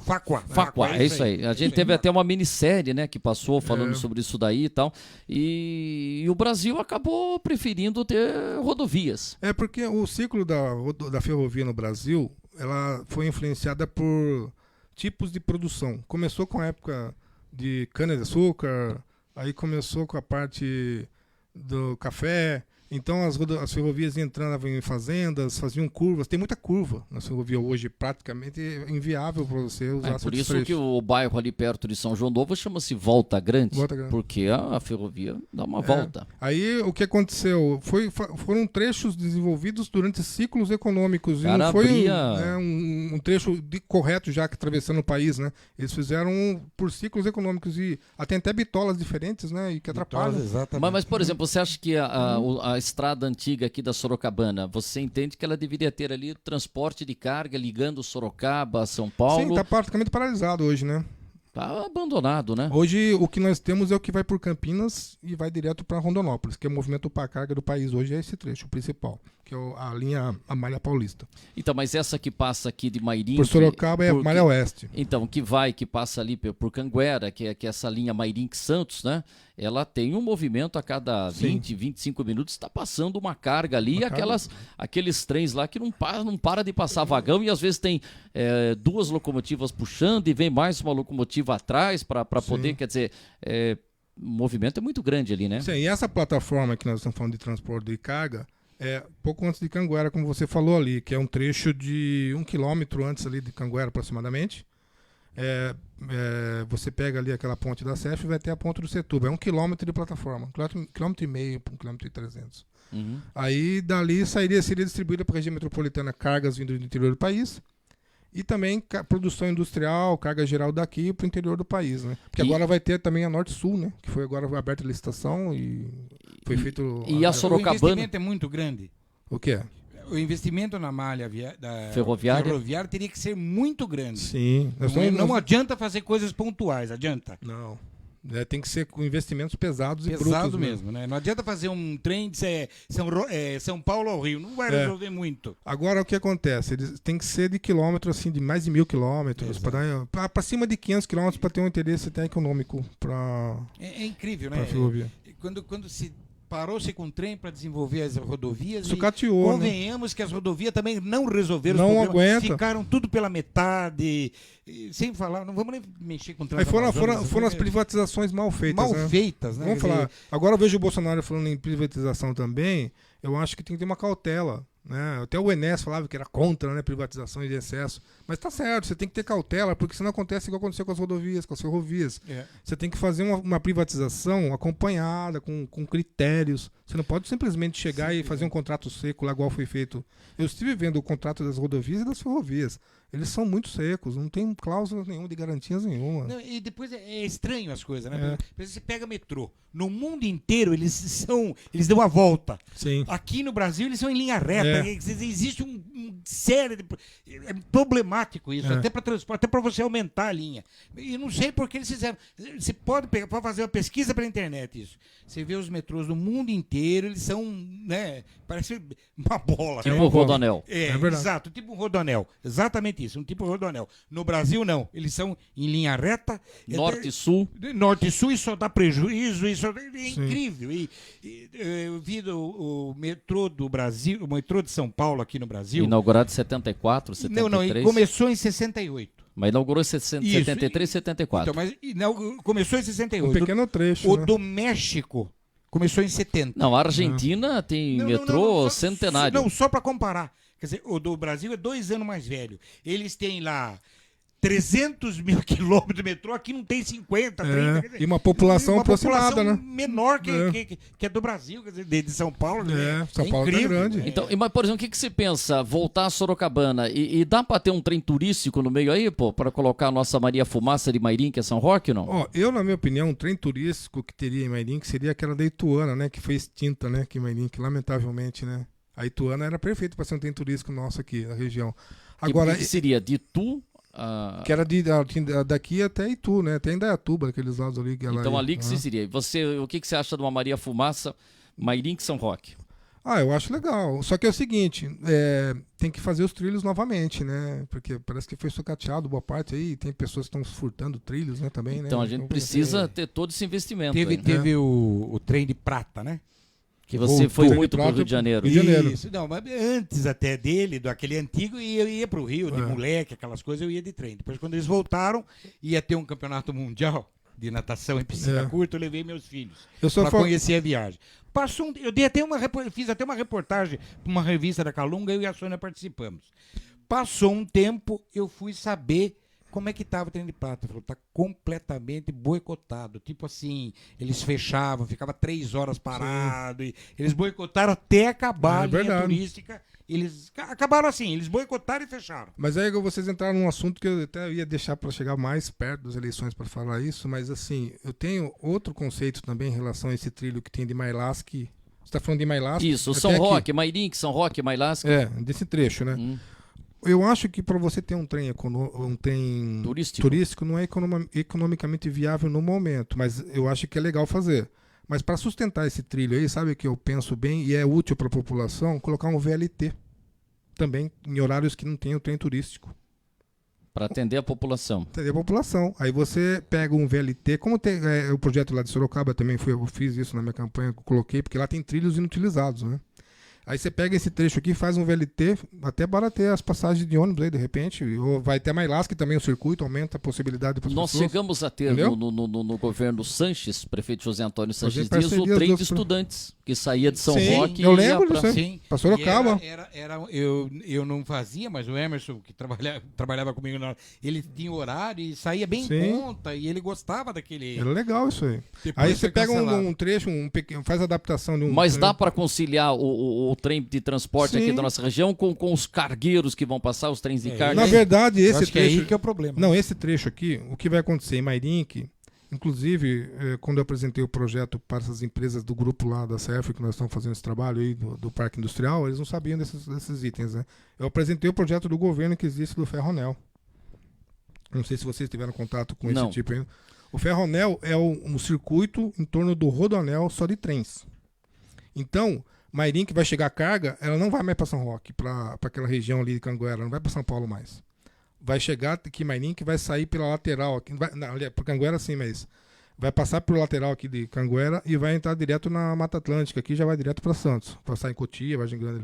Facua, é isso aí. A gente teve até uma minissérie, né, que passou falando É. sobre isso daí e tal. E o Brasil acabou preferindo ter rodovias. É porque o ciclo da ferrovia no Brasil, ela foi influenciada por tipos de produção. Começou com a época de cana-de-açúcar, aí começou com a parte do café. Então as ferrovias entravam em fazendas, faziam curvas. Tem muita curva na ferrovia hoje, praticamente é inviável para você usar É por certos isso que trechos. o bairro ali perto de São João Novo chama-se Volta Grande, Volta Grande. porque a ferrovia dá uma volta. Aí o que aconteceu? Foram trechos desenvolvidos durante ciclos econômicos. E Cara, não foi abria- um trecho correto já que atravessando o país, né? Eles fizeram por ciclos econômicos e tem até bitolas diferentes, né? E que atrapalham. Exatamente. Mas, por exemplo, você acha que a estrada antiga aqui da Sorocabana, você entende que ela deveria ter ali transporte de carga ligando Sorocaba a São Sim, Paulo? está praticamente paralisado hoje, né? Tá abandonado, né? Hoje o que nós temos é o que vai por Campinas e vai direto para Rondonópolis, que é o movimento para carga do país hoje, é esse trecho principal, que é a linha a Malha Paulista. Então, mas essa que passa aqui de Mairim... Por Sorocaba é a Malha Oeste. Então, que passa ali por Canguera, que é essa linha Mairim-Santos, né? Ela tem um movimento a cada 20, 25 minutos, está passando uma carga ali, e aqueles trens lá que não para de passar vagão, e às vezes tem duas locomotivas puxando e vem mais uma locomotiva atrás para poder, quer dizer, o movimento é muito grande ali, né? Sim, e essa plataforma que nós estamos falando de transporte de carga é pouco antes de Canguera, como você falou ali, que é um trecho de 1 quilômetro antes ali de Canguera aproximadamente. Você pega ali aquela ponte da CEF e vai até a ponte do Setúbal. É 1 quilômetro de plataforma, 1,5 quilômetro para 1,3 km. Uhum. Aí dali seria distribuída para a região metropolitana cargas vindo do interior do país e também produção industrial, carga geral daqui para o interior do país, né? Porque agora vai ter também a Norte-Sul, né? Que foi agora aberta a licitação e foi feito... E a O Sorocabana... investimento é muito grande. O que é? O investimento na malha Ferroviária teria que ser muito grande. Sim. Não adianta fazer coisas pontuais, adianta. Não. Tem que ser com investimentos pesados e Pesado brutos mesmo, né? Não adianta fazer um trem de São Paulo ao Rio, não vai resolver muito. Agora, o que acontece? Eles têm que ser de quilômetros, assim, de mais de 1.000 quilômetros, para cima de 500 quilômetros para ter um interesse até econômico para É incrível, a né? ferrovia. Quando se parou-se com o trem para desenvolver as rodovias. Sucateou, né? Convenhamos que as rodovias também não resolveram Não os problemas. aguenta. Ficaram tudo pela metade. Sem falar, não vamos nem mexer com o Aí foram as privatizações mal feitas, mal né? feitas, né? Vamos falar. Agora eu vejo o Bolsonaro falando em privatização também. Eu acho que tem que ter uma cautela, né? Até o Enes falava que era contra, né, privatizações de excesso. Mas tá certo, você tem que ter cautela, porque senão acontece igual aconteceu com as rodovias, com as ferrovias. Você tem que fazer uma privatização acompanhada, com critérios. Você não pode simplesmente chegar e fazer um contrato seco lá, igual foi feito. Eu estive vendo o contrato das rodovias e das ferrovias. Eles são muito secos, não tem cláusula nenhuma de garantias nenhuma. Não, e depois é estranho as coisas, né? Por exemplo, você pega metrô. No mundo inteiro eles dão a volta. Sim. Aqui no Brasil eles são em linha reta. Existe um série de... É problemático isso, até para transporte, até para você aumentar a linha. E não sei por que eles fizeram. Você pode fazer uma pesquisa pela internet isso. Você vê os metrôs do mundo inteiro, eles são, né? Parece uma bola. Tipo né? o Rodonel. É verdade. Exato, tipo um rodonel. Exatamente isso, um tipo rodonel. No Brasil, não. Eles são em linha reta. Norte e Sul. Norte e Sul, isso só dá prejuízo, isso é incrível. Eu vi o metrô do Brasil, o metrô de São Paulo aqui no Brasil. Inaugurado em 74, 73. Não, começou em 68. Mas inaugurou em 73, 74. Então, mas começou em 68. Um pequeno trecho. O né? do México começou em 70. Não, a Argentina tem metrô centenário. Não, só para comparar. Quer dizer, o do Brasil é 2 anos mais velho. Eles têm lá 300 mil quilômetros de metrô, aqui não tem 50, 30. Quer dizer, e uma população aproximada, população né? menor que é do Brasil, quer dizer, de São Paulo. São Paulo é grande. Então, mas, por exemplo, o que você pensa? Voltar a Sorocabana e dá para ter um trem turístico no meio aí, pô, para colocar a nossa Maria Fumaça de Mairim, que é São Roque, não? Ó, eu, na minha opinião, um trem turístico que teria em Mairim, que seria aquela da Ituana, né? Que foi extinta, né? Que Mairim, que lamentavelmente, né? A Ituana era perfeita para ser um trem turístico nosso aqui na região. Agora, que seria de Itu Ah, Que era daqui até Itu, né? Até Indaiatuba, aqueles lados ali. Que ela então ia. ali que se iria. O que você acha de uma Maria Fumaça, Mairinque São Roque? Eu acho legal. Só que é o seguinte, tem que fazer os trilhos novamente, né? Porque parece que foi sucateado boa parte aí. Tem pessoas que estão furtando trilhos, né? Também, né? Então a gente precisa ter todo esse investimento. Teve o trem de prata, né? Que você foi muito para o Rio de Janeiro. Isso, não, mas antes até dele, daquele antigo, eu ia para o Rio, de moleque, aquelas coisas, eu ia de trem. Depois, quando eles voltaram, ia ter um campeonato mundial de natação em piscina curta, eu levei meus filhos para conhecer a viagem. Fiz até uma reportagem para uma revista da Calunga, eu e a Sônia participamos. Passou um tempo, eu fui saber como é que estava o trem de prata. Falou, está completamente boicotado. Tipo assim, eles fechavam, ficava 3 horas parado. E eles boicotaram até acabar a linha turística. Eles acabaram assim, eles boicotaram e fecharam. Mas aí vocês entraram num assunto que eu até ia deixar para chegar mais perto das eleições para falar isso, mas assim, eu tenho outro conceito também em relação a esse trilho que tem de Mailasque. Você está falando de Mailasque? Isso, São Roque, Mairinque, São Roque, Mailasque. Desse trecho, né? Eu acho que para você ter um trem turístico não é economicamente viável no momento, mas eu acho que é legal fazer. Mas para sustentar esse trilho aí, sabe o que eu penso bem e é útil para a população? Colocar um VLT também em horários que não tem o trem turístico. Para atender a população. Atender a população. Aí você pega um VLT, como tem o projeto lá de Sorocaba também, eu fiz isso na minha campanha, coloquei, porque lá tem trilhos inutilizados, né? Aí você pega esse trecho aqui, faz um VLT, até barateia as passagens de ônibus aí, de repente. Ou vai até Mailasque também o circuito, aumenta a possibilidade para as pessoas. Nós chegamos a ter no governo Sanches, prefeito José Antônio Sanches Dias, o trem de estudantes, que saía de São Roque e ia para Sorocaba. Eu não fazia, mas o Emerson, que trabalhava comigo, ele tinha horário e saía bem em conta, e ele gostava daquele... Era legal isso aí. Aí você pega um trecho, faz adaptação de um... Mas dá para conciliar o trem de transporte aqui da nossa região com os cargueiros que vão passar, os trens de carga? Na verdade, esse trecho... é aí que é o problema. Não, esse trecho aqui, o que vai acontecer em Mairinque, inclusive, quando eu apresentei o projeto para essas empresas do grupo lá da CEF, que nós estamos fazendo esse trabalho aí do Parque Industrial, eles não sabiam desses itens, né? Eu apresentei o projeto do governo que existe do Ferroanel. Não sei se vocês tiveram contato com esse tipo ainda. O Ferroanel é um circuito em torno do Rodoanel só de trens. Então, Mairinque vai chegar a carga, ela não vai mais para São Roque, para aquela região ali de Canguera, não vai para São Paulo mais. Vai chegar aqui Mairinque, vai sair pela lateral aqui, para Canguera sim, mas vai passar pelo lateral aqui de Canguera e vai entrar direto na Mata Atlântica, aqui já vai direto para Santos, passar em Cotia, Vargem Grande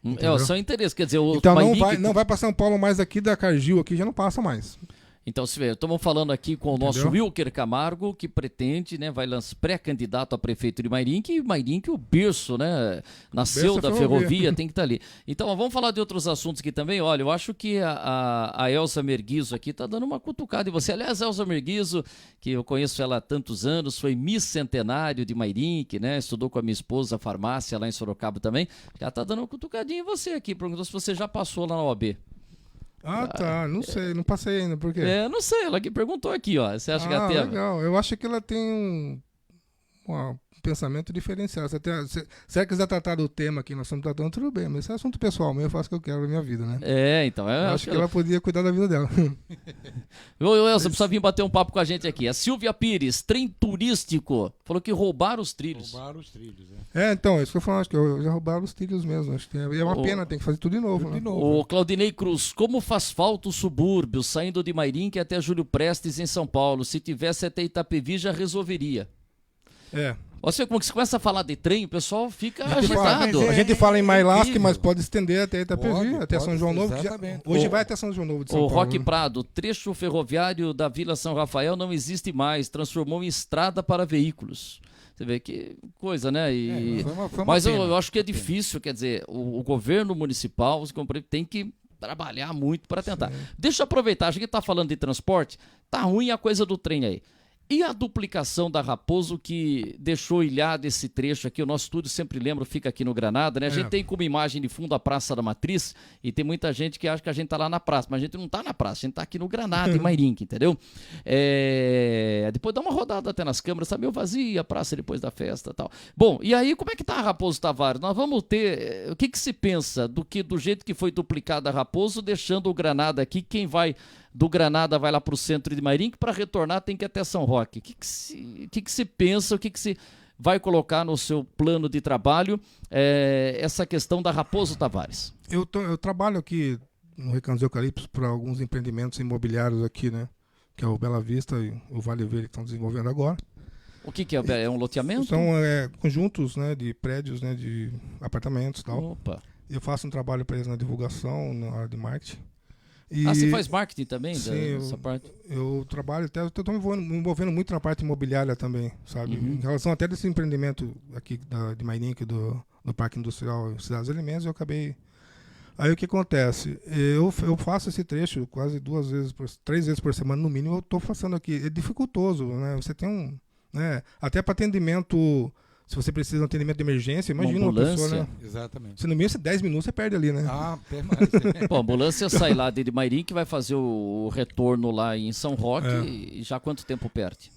ali. É só interesse, quer dizer, então não vai para São Paulo mais aqui da Cargill, aqui já não passa mais. Então, se vê, estamos falando aqui com o nosso Wilker Camargo, que pretende, né, vai lançar pré-candidato a prefeito de Mairinque, e Mairinque, o berço, né, nasceu da ferrovia, tem que estar ali. Então, vamos falar de outros assuntos aqui também. Olha, eu acho que a Elza Merguizo aqui está dando uma cutucada em você. Aliás, Elza Merguizo, que eu conheço ela há tantos anos, foi Miss Centenário de Mairinque, né, estudou com a minha esposa farmácia lá em Sorocaba também. Já está dando uma cutucadinha em você aqui, perguntou se você já passou lá na OAB. Tá, não sei, não passei ainda, por quê? Não sei, ela que perguntou aqui, ó. Você acha que ela tem? Legal, eu acho que ela tem um pensamento diferenciado. Se ela quiser tratar do tema que nós estamos tratando, tudo bem, mas esse é assunto pessoal, eu faço o que eu quero na minha vida, né? Então... Eu acho que ela podia cuidar da vida dela. Elza, precisa vir bater um papo com a gente aqui. A Silvia Pires, trem turístico, falou que roubaram os trilhos. Então, isso que eu falo, acho que já roubaram os trilhos mesmo. Acho que é uma pena, tem que fazer tudo de novo. O Claudinei Cruz, como faz falta o subúrbio, saindo de Mairinque até Júlio Prestes em São Paulo? Se tivesse até Itapevi, já resolveria. Você começa a falar de trem, o pessoal fica agitado. A gente fala em Mailasque, mas pode estender até Itapevi, até São João Novo. Hoje vai até São João Novo de São Paulo. O Roque Prado, trecho ferroviário da Vila São Rafael não existe mais, transformou em estrada para veículos. Você vê que coisa, né? Mas eu acho que é difícil, quer dizer, o governo municipal tem que trabalhar muito para tentar. Deixa eu aproveitar, a gente está falando de transporte, tá ruim a coisa do trem aí. E a duplicação da Raposo que deixou ilhado esse trecho aqui, o nosso estúdio sempre lembra, fica aqui no Granada, né? A gente tem como imagem de fundo a Praça da Matriz e tem muita gente que acha que a gente tá lá na praça, mas a gente não tá na praça, a gente tá aqui no Granada, em Mairinque, entendeu? Depois dá uma rodada até nas câmeras, tá meio vazia a praça depois da festa e tal. Bom, e aí como é que tá a Raposo Tavares? Nós vamos ter, o que se pensa do jeito que foi duplicada a Raposo, deixando o Granada aqui, quem vai do Granada vai lá para o centro de Mairim, que para retornar tem que ir até São Roque. O que se pensa, o que se vai colocar no seu plano de trabalho essa questão da Raposo Tavares? Eu trabalho aqui no Recanto dos Eucaliptos para alguns empreendimentos imobiliários aqui, né? Que é o Bela Vista e o Vale Verde que estão desenvolvendo agora. O que é? É um loteamento? São conjuntos, né, de prédios, né, de apartamentos e tal. Opa. Eu faço um trabalho para eles na divulgação, na área de marketing. Você faz marketing também? Sim, dessa parte? Eu trabalho, até estou me envolvendo muito na parte imobiliária também, sabe? Uhum. Em relação até desse empreendimento aqui de Mairim, do Parque Industrial Cidades dos Alimentos, eu acabei... Aí o que acontece? Eu faço esse trecho quase 3 vezes por semana no mínimo, eu estou passando aqui. É dificultoso, né? Você tem né? Até para atendimento, se você precisa de um atendimento de emergência, imagina uma pessoa, né? Exatamente. Se no mínimo 10 minutos você perde ali, né? Até mais. Pô, a ambulância sai lá de Mairim, que vai fazer o retorno lá em São Roque, e já quanto tempo perde?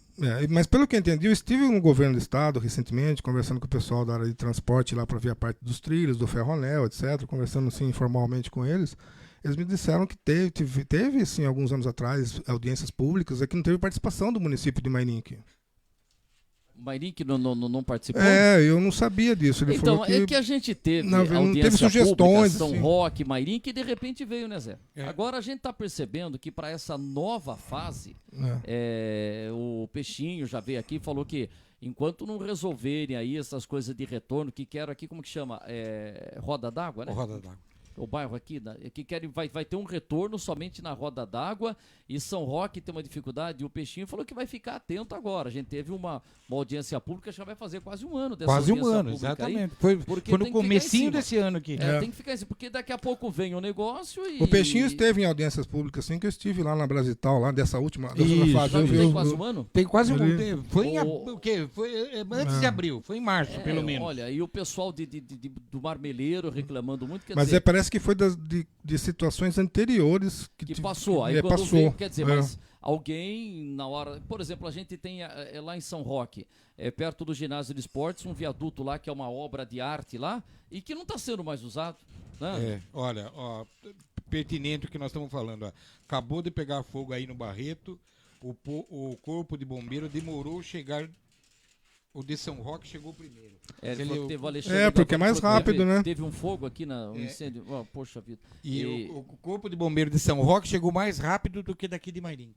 Mas pelo que eu entendi, eu estive no governo do estado recentemente, conversando com o pessoal da área de transporte lá para ver a parte dos trilhos, do ferroanel, etc., conversando assim informalmente com eles. Eles me disseram que teve sim, alguns anos atrás, audiências públicas, que não teve participação do município de Mairim aqui. Mairim que não participou? Eu não sabia disso. Ele Então, falou que a gente teve não audiência teve sugestões, pública, São assim. Roque, Mairim, que de repente veio, né, Zé? Agora a gente está percebendo que para essa nova fase, o Peixinho já veio aqui e falou que enquanto não resolverem aí essas coisas de retorno, que quero aqui, como que chama? Roda d'Água, né? Roda d'Água. O bairro aqui, que vai ter um retorno somente na Roda d'Água, e São Roque tem uma dificuldade, e o Peixinho falou que vai ficar atento agora. A gente teve uma audiência pública, já vai fazer quase um ano dessa quase audiência um ano, pública exatamente. Aí, foi no comecinho desse ano aqui. Tem que ficar assim, porque daqui a pouco vem o negócio e... O Peixinho esteve em audiências públicas, assim, que eu estive lá na Brasital, lá dessa última fase. Já tem quase um ano? Tem quase um ano. Foi em o quê? Foi antes de abril, foi em março, pelo menos. Olha, e o pessoal do Marmeleiro reclamando muito, quer Mas dizer... parece que foi de situações anteriores que passou. Aí quando passou. veio, quer dizer, mas alguém na hora... Por exemplo, a gente tem lá em São Roque, perto do ginásio de esportes, um viaduto lá que é uma obra de arte lá e que não está sendo mais usado. Né? Olha, pertinente o que nós estamos falando. Ó. Acabou de pegar fogo aí no Barreto, o corpo de bombeiro demorou a chegar... O de São Roque chegou primeiro. Teve o Alexandre porque é mais rápido, né? Teve um fogo aqui no incêndio. Oh, poxa vida. E o corpo de bombeiro de São Roque chegou mais rápido do que daqui de Mairim.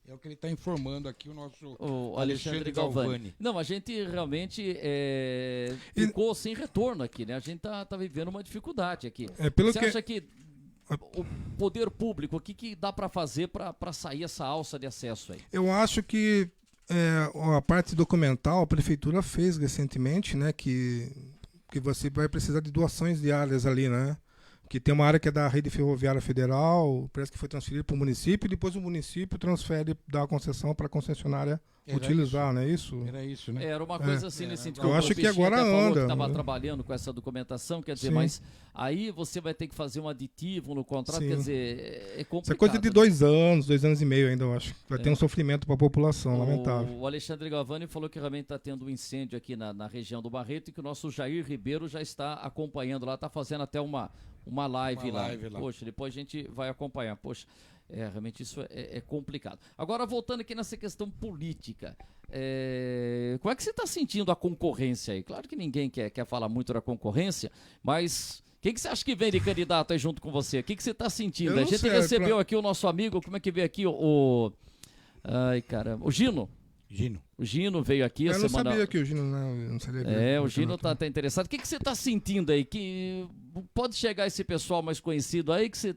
É o que ele está informando aqui o Alexandre Galvani. Não, a gente realmente ficou sem retorno aqui, né? A gente tá vivendo uma dificuldade aqui. Você acha que o poder público, o que dá para fazer para sair essa alça de acesso aí? Eu acho que a parte documental, a prefeitura fez recentemente, né, que você vai precisar de doações diárias ali, né? Que tem uma área que é da Rede Ferroviária Federal, parece que foi transferida para o município, e depois o município transfere, dá a concessão para a concessionária utilizar, não é isso? Era isso, né? Era uma coisa assim nesse sentido. Eu acho que agora anda. Estava trabalhando com essa documentação, quer dizer, mas aí você vai ter que fazer um aditivo no contrato, quer dizer, é complicado. Isso é coisa de 2 anos e meio ainda, eu acho. Vai ter um sofrimento para a população, lamentável. O Alexandre Galvani falou que realmente está tendo um incêndio aqui na região do Barreto e que o nosso Jair Ribeiro já está acompanhando lá, está fazendo até uma live lá. Poxa, depois a gente vai acompanhar. Poxa, realmente isso é complicado. Agora, voltando aqui nessa questão política, como é que você está sentindo a concorrência aí? Claro que ninguém quer falar muito da concorrência, mas quem que você acha que vem de candidato aí junto com você? O que você está sentindo? A gente recebeu aqui o nosso amigo, como é que veio aqui ai, caramba, o Gino. O Gino veio aqui a semana... Eu não sabia que o Gino... Não sabia o Gino tá interessado. O que você tá sentindo aí? Que pode chegar esse pessoal mais conhecido aí que você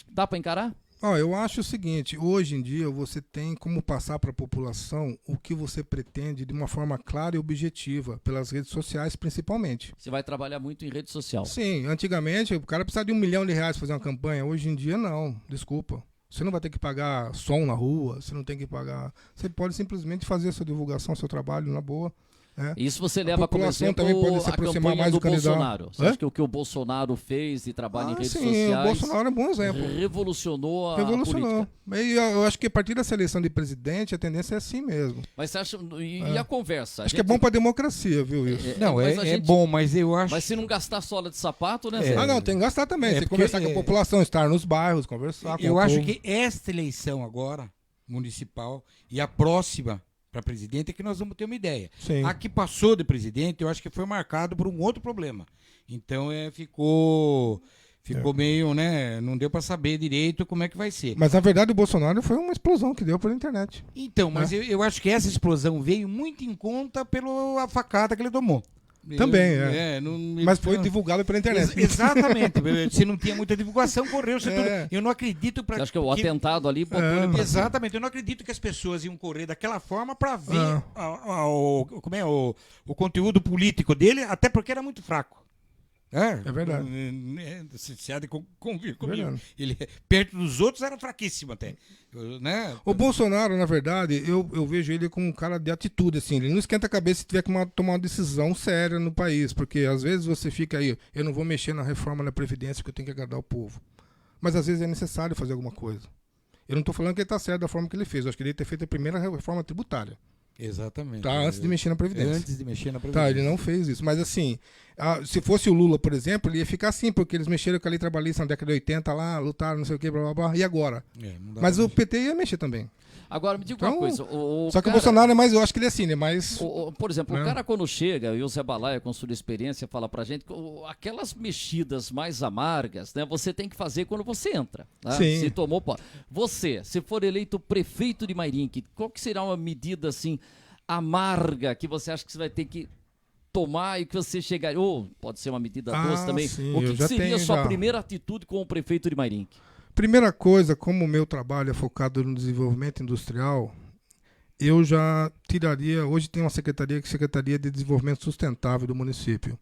dá para encarar? Eu acho o seguinte, hoje em dia você tem como passar para a população o que você pretende de uma forma clara e objetiva, pelas redes sociais principalmente. Você vai trabalhar muito em rede social? Sim, antigamente o cara precisava de R$1 milhão para fazer uma campanha, hoje em dia não, desculpa. Você não vai ter que pagar som na rua, você não tem que pagar... Você pode simplesmente fazer a sua divulgação, seu trabalho na boa. né? Isso você leva como população exemplo também pode se a aproximar campanha mais do do candidato. Bolsonaro. Você Hã? acha que o que o Bolsonaro fez de trabalho em redes sim, sociais o Bolsonaro é um bom exemplo. revolucionou a Revolucionou. política? E eu acho que a partir dessa eleição de presidente, a tendência é assim mesmo. Mas você acha... E a conversa? Acho que é bom para a democracia, viu, isso? Não, mas a é gente- bom, mas eu acho... Mas se não gastar sola de sapato, né, É. Zé? Ah, não, tem que gastar também. Tem que porque- conversar com a população, estar nos bairros, conversar com Eu o acho povo. que esta eleição agora, municipal, e a próxima para presidente, é que nós vamos ter uma ideia. Sim. A que passou de presidente, eu acho que foi marcado por um outro problema. Então ficou meio, né? Não deu para saber direito como é que vai ser. Mas na verdade o Bolsonaro foi uma explosão que deu pela internet. Então, mas eu acho que essa explosão veio muito em conta pela facada que ele tomou. Também, Mas foi então- divulgado pela internet. Exatamente. Se não tinha muita divulgação, correu-se tudo. Eu não acredito para Você acha que o atentado ali botou ele pra cima? Exatamente, eu não acredito que as pessoas iam correr daquela forma para ver o conteúdo político dele, até porque era muito fraco. É verdade. Se há de convir comigo. Verdade. Ele, perto dos outros, era fraquíssimo até. Né? O Bolsonaro, na verdade, eu vejo ele como um cara de atitude, assim. Ele não esquenta a cabeça se tiver que tomar uma decisão séria no país, porque às vezes você fica aí, eu não vou mexer na reforma da Previdência porque eu tenho que agradar o povo. Mas às vezes é necessário fazer alguma coisa. Eu não estou falando que ele está certo da forma que ele fez, eu acho que ele ia ter feito a primeira reforma tributária. Exatamente. Tá, antes de mexer na Previdência. Antes de mexer na Previdência. Tá, ele não fez isso. Mas assim, se fosse o Lula, por exemplo, ele ia ficar assim, porque eles mexeram com a lei trabalhista na década de 80 lá, lutaram, não sei o que, blá blá blá. E agora? Não dá Mas pra o PT ia mexer também. Agora, me diga Então, uma coisa. Só que cara- o Bolsonaro é mais, eu acho que ele é assim, né? Mais. Por exemplo, Né? o cara quando chega, e o Zé Balaia com sua experiência fala pra gente, que aquelas mexidas mais amargas, né, você tem que fazer quando você entra. Né? Sim. Se tomou... Você, se for eleito prefeito de Mairinque, qual que será uma medida assim amarga que você acha que você vai ter que tomar e que você chegar... Ou pode ser uma medida doce também. Sim, O eu que já seria a tenho sua já. primeira atitude como prefeito de Mairinque? Primeira coisa, como o meu trabalho é focado no desenvolvimento industrial, eu já tiraria. Hoje tem uma secretaria que é a Secretaria de Desenvolvimento Sustentável do município.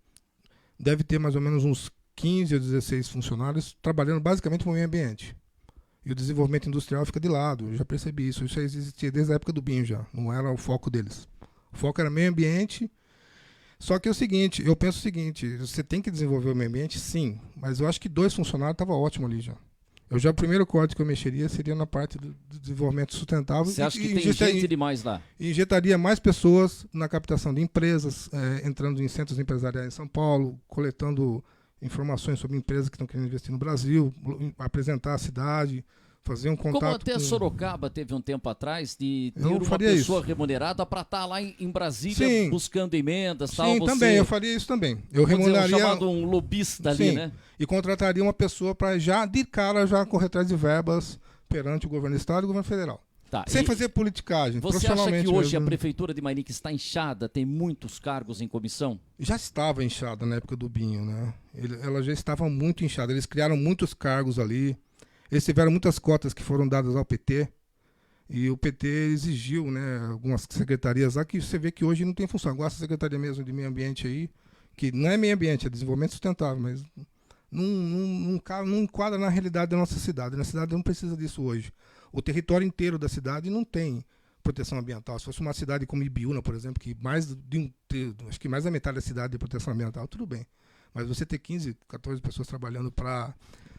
Deve ter mais ou menos uns 15 ou 16 funcionários trabalhando basicamente no meio ambiente. E o desenvolvimento industrial fica de lado, eu já percebi isso. Isso existia desde a época do BIM já, não era o foco deles. O foco era meio ambiente. Só que é o seguinte, eu penso o seguinte, você tem que desenvolver o meio ambiente, sim, mas eu acho que 2 funcionários estava ótimo ali já. O primeiro código que eu mexeria seria na parte do desenvolvimento sustentável. Você acha que tem gente demais lá? E injetaria mais pessoas na captação de empresas, entrando em centros empresariais em São Paulo, coletando informações sobre empresas que estão querendo investir no Brasil, apresentar a cidade, fazer um contato. Como até com... Sorocaba teve um tempo atrás de ter Eu uma faria pessoa isso. remunerada para estar lá em Brasília Sim. buscando emendas, tal. Sim, você, também, eu faria isso também. Eu vamos dizer, remuneraria... chamado um lobista ali, Sim. né? E contrataria uma pessoa para já, de cara, já correr atrás de verbas perante o governo do Estado e o governo federal. Tá, Sem e fazer politicagem, você acha profissionalmente que hoje a mesmo. prefeitura de Mairinque está inchada, tem muitos cargos em comissão? Já estava inchada na época do Binho, né? Ela já estava muito inchada. Eles criaram muitos cargos ali. Eles tiveram muitas cotas que foram dadas ao PT. E o PT exigiu, né, algumas secretarias lá que você vê que hoje não tem função. Agora essa secretaria mesmo de meio ambiente aí, que não é meio ambiente, é desenvolvimento sustentável, mas não enquadra na realidade da nossa cidade. Na cidade não precisa disso hoje. O território inteiro da cidade não tem proteção ambiental. Se fosse uma cidade como Ibiúna, por exemplo, que acho que mais da metade da cidade de proteção ambiental, tudo bem. Mas você ter 15, 14 pessoas trabalhando para...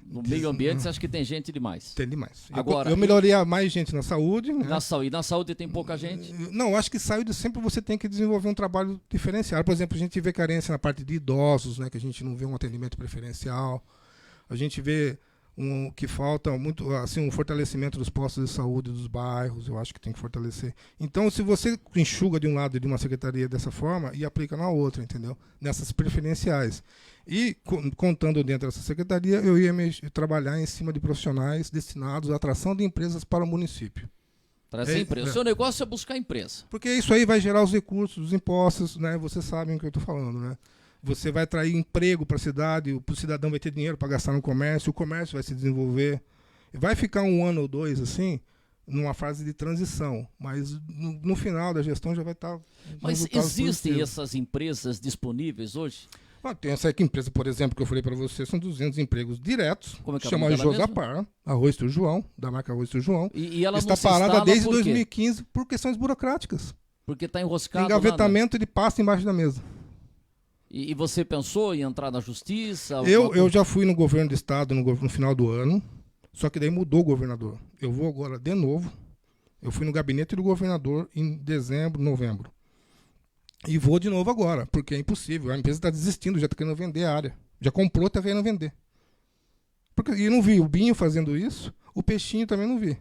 No meio ambiente, você acha que tem gente demais? Tem demais. Agora, eu melhoraria mais gente na saúde. Né? Na saúde tem pouca gente? Não, acho que saúde sempre você tem que desenvolver um trabalho diferenciado. Por exemplo, a gente vê carência na parte de idosos, né, que a gente não vê um atendimento preferencial. A gente vê que falta muito, assim, um fortalecimento dos postos de saúde dos bairros, eu acho que tem que fortalecer. Então, se você enxuga de um lado de uma secretaria dessa forma e aplica na outra, entendeu? Nessas preferenciais. E, contando dentro dessa secretaria, eu ia trabalhar em cima de profissionais destinados à atração de empresas para o município. Trazer empresa. O seu negócio é buscar empresa. Porque isso aí vai gerar os recursos, os impostos, né? Vocês sabem o que eu estou falando, né? Você vai atrair emprego para a cidade, o cidadão vai ter dinheiro para gastar no comércio, o comércio vai se desenvolver. Vai ficar 1 ano ou 2 assim, numa fase de transição, mas no final da gestão já vai estar... Mas existem essas empresas disponíveis hoje? Tem essa empresa, por exemplo, que eu falei para você, são 200 empregos diretos. Como é que é o chama nome dela Josapar, Arroz do João, da marca Arroz do João. E ela está não se parada instala desde por quê? 2015 por questões burocráticas. Porque está enroscado Engavetamento de pasta embaixo da mesa. E você pensou em entrar na justiça? Eu já fui no governo do estado no final do ano, só que daí mudou o governador. Eu vou agora de novo. Eu fui no gabinete do governador em dezembro, novembro. E vou de novo agora, porque é impossível. A empresa está desistindo, já está querendo vender a área. Já comprou, está querendo vender. E eu não vi o Binho fazendo isso, o Peixinho também não vi.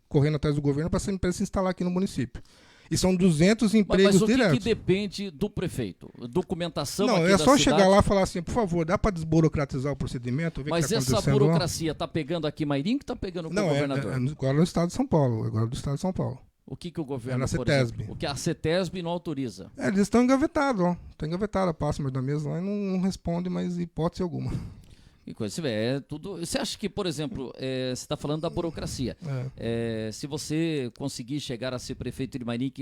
Correndo atrás do governo para essa empresa se instalar aqui no município. E são 200 empregos diretos. Mas o que depende do prefeito? Documentação não, aqui é da só cidade? chegar lá e falar assim, por favor, dá para desburocratizar o procedimento? Ver Mas que tá essa burocracia está pegando aqui Mairim que está pegando com o governador? Agora no estado de São Paulo. Agora do estado de São Paulo. O que o governo, na por CETESB. exemplo, o que a CETESB não autoriza? Eles estão engavetados, ó. Está engavetada a pasta da mesa lá e não responde mais hipótese alguma. Que coisa, tudo. Você acha que, por exemplo, você está falando da burocracia. Se você conseguir chegar a ser prefeito de Mairim,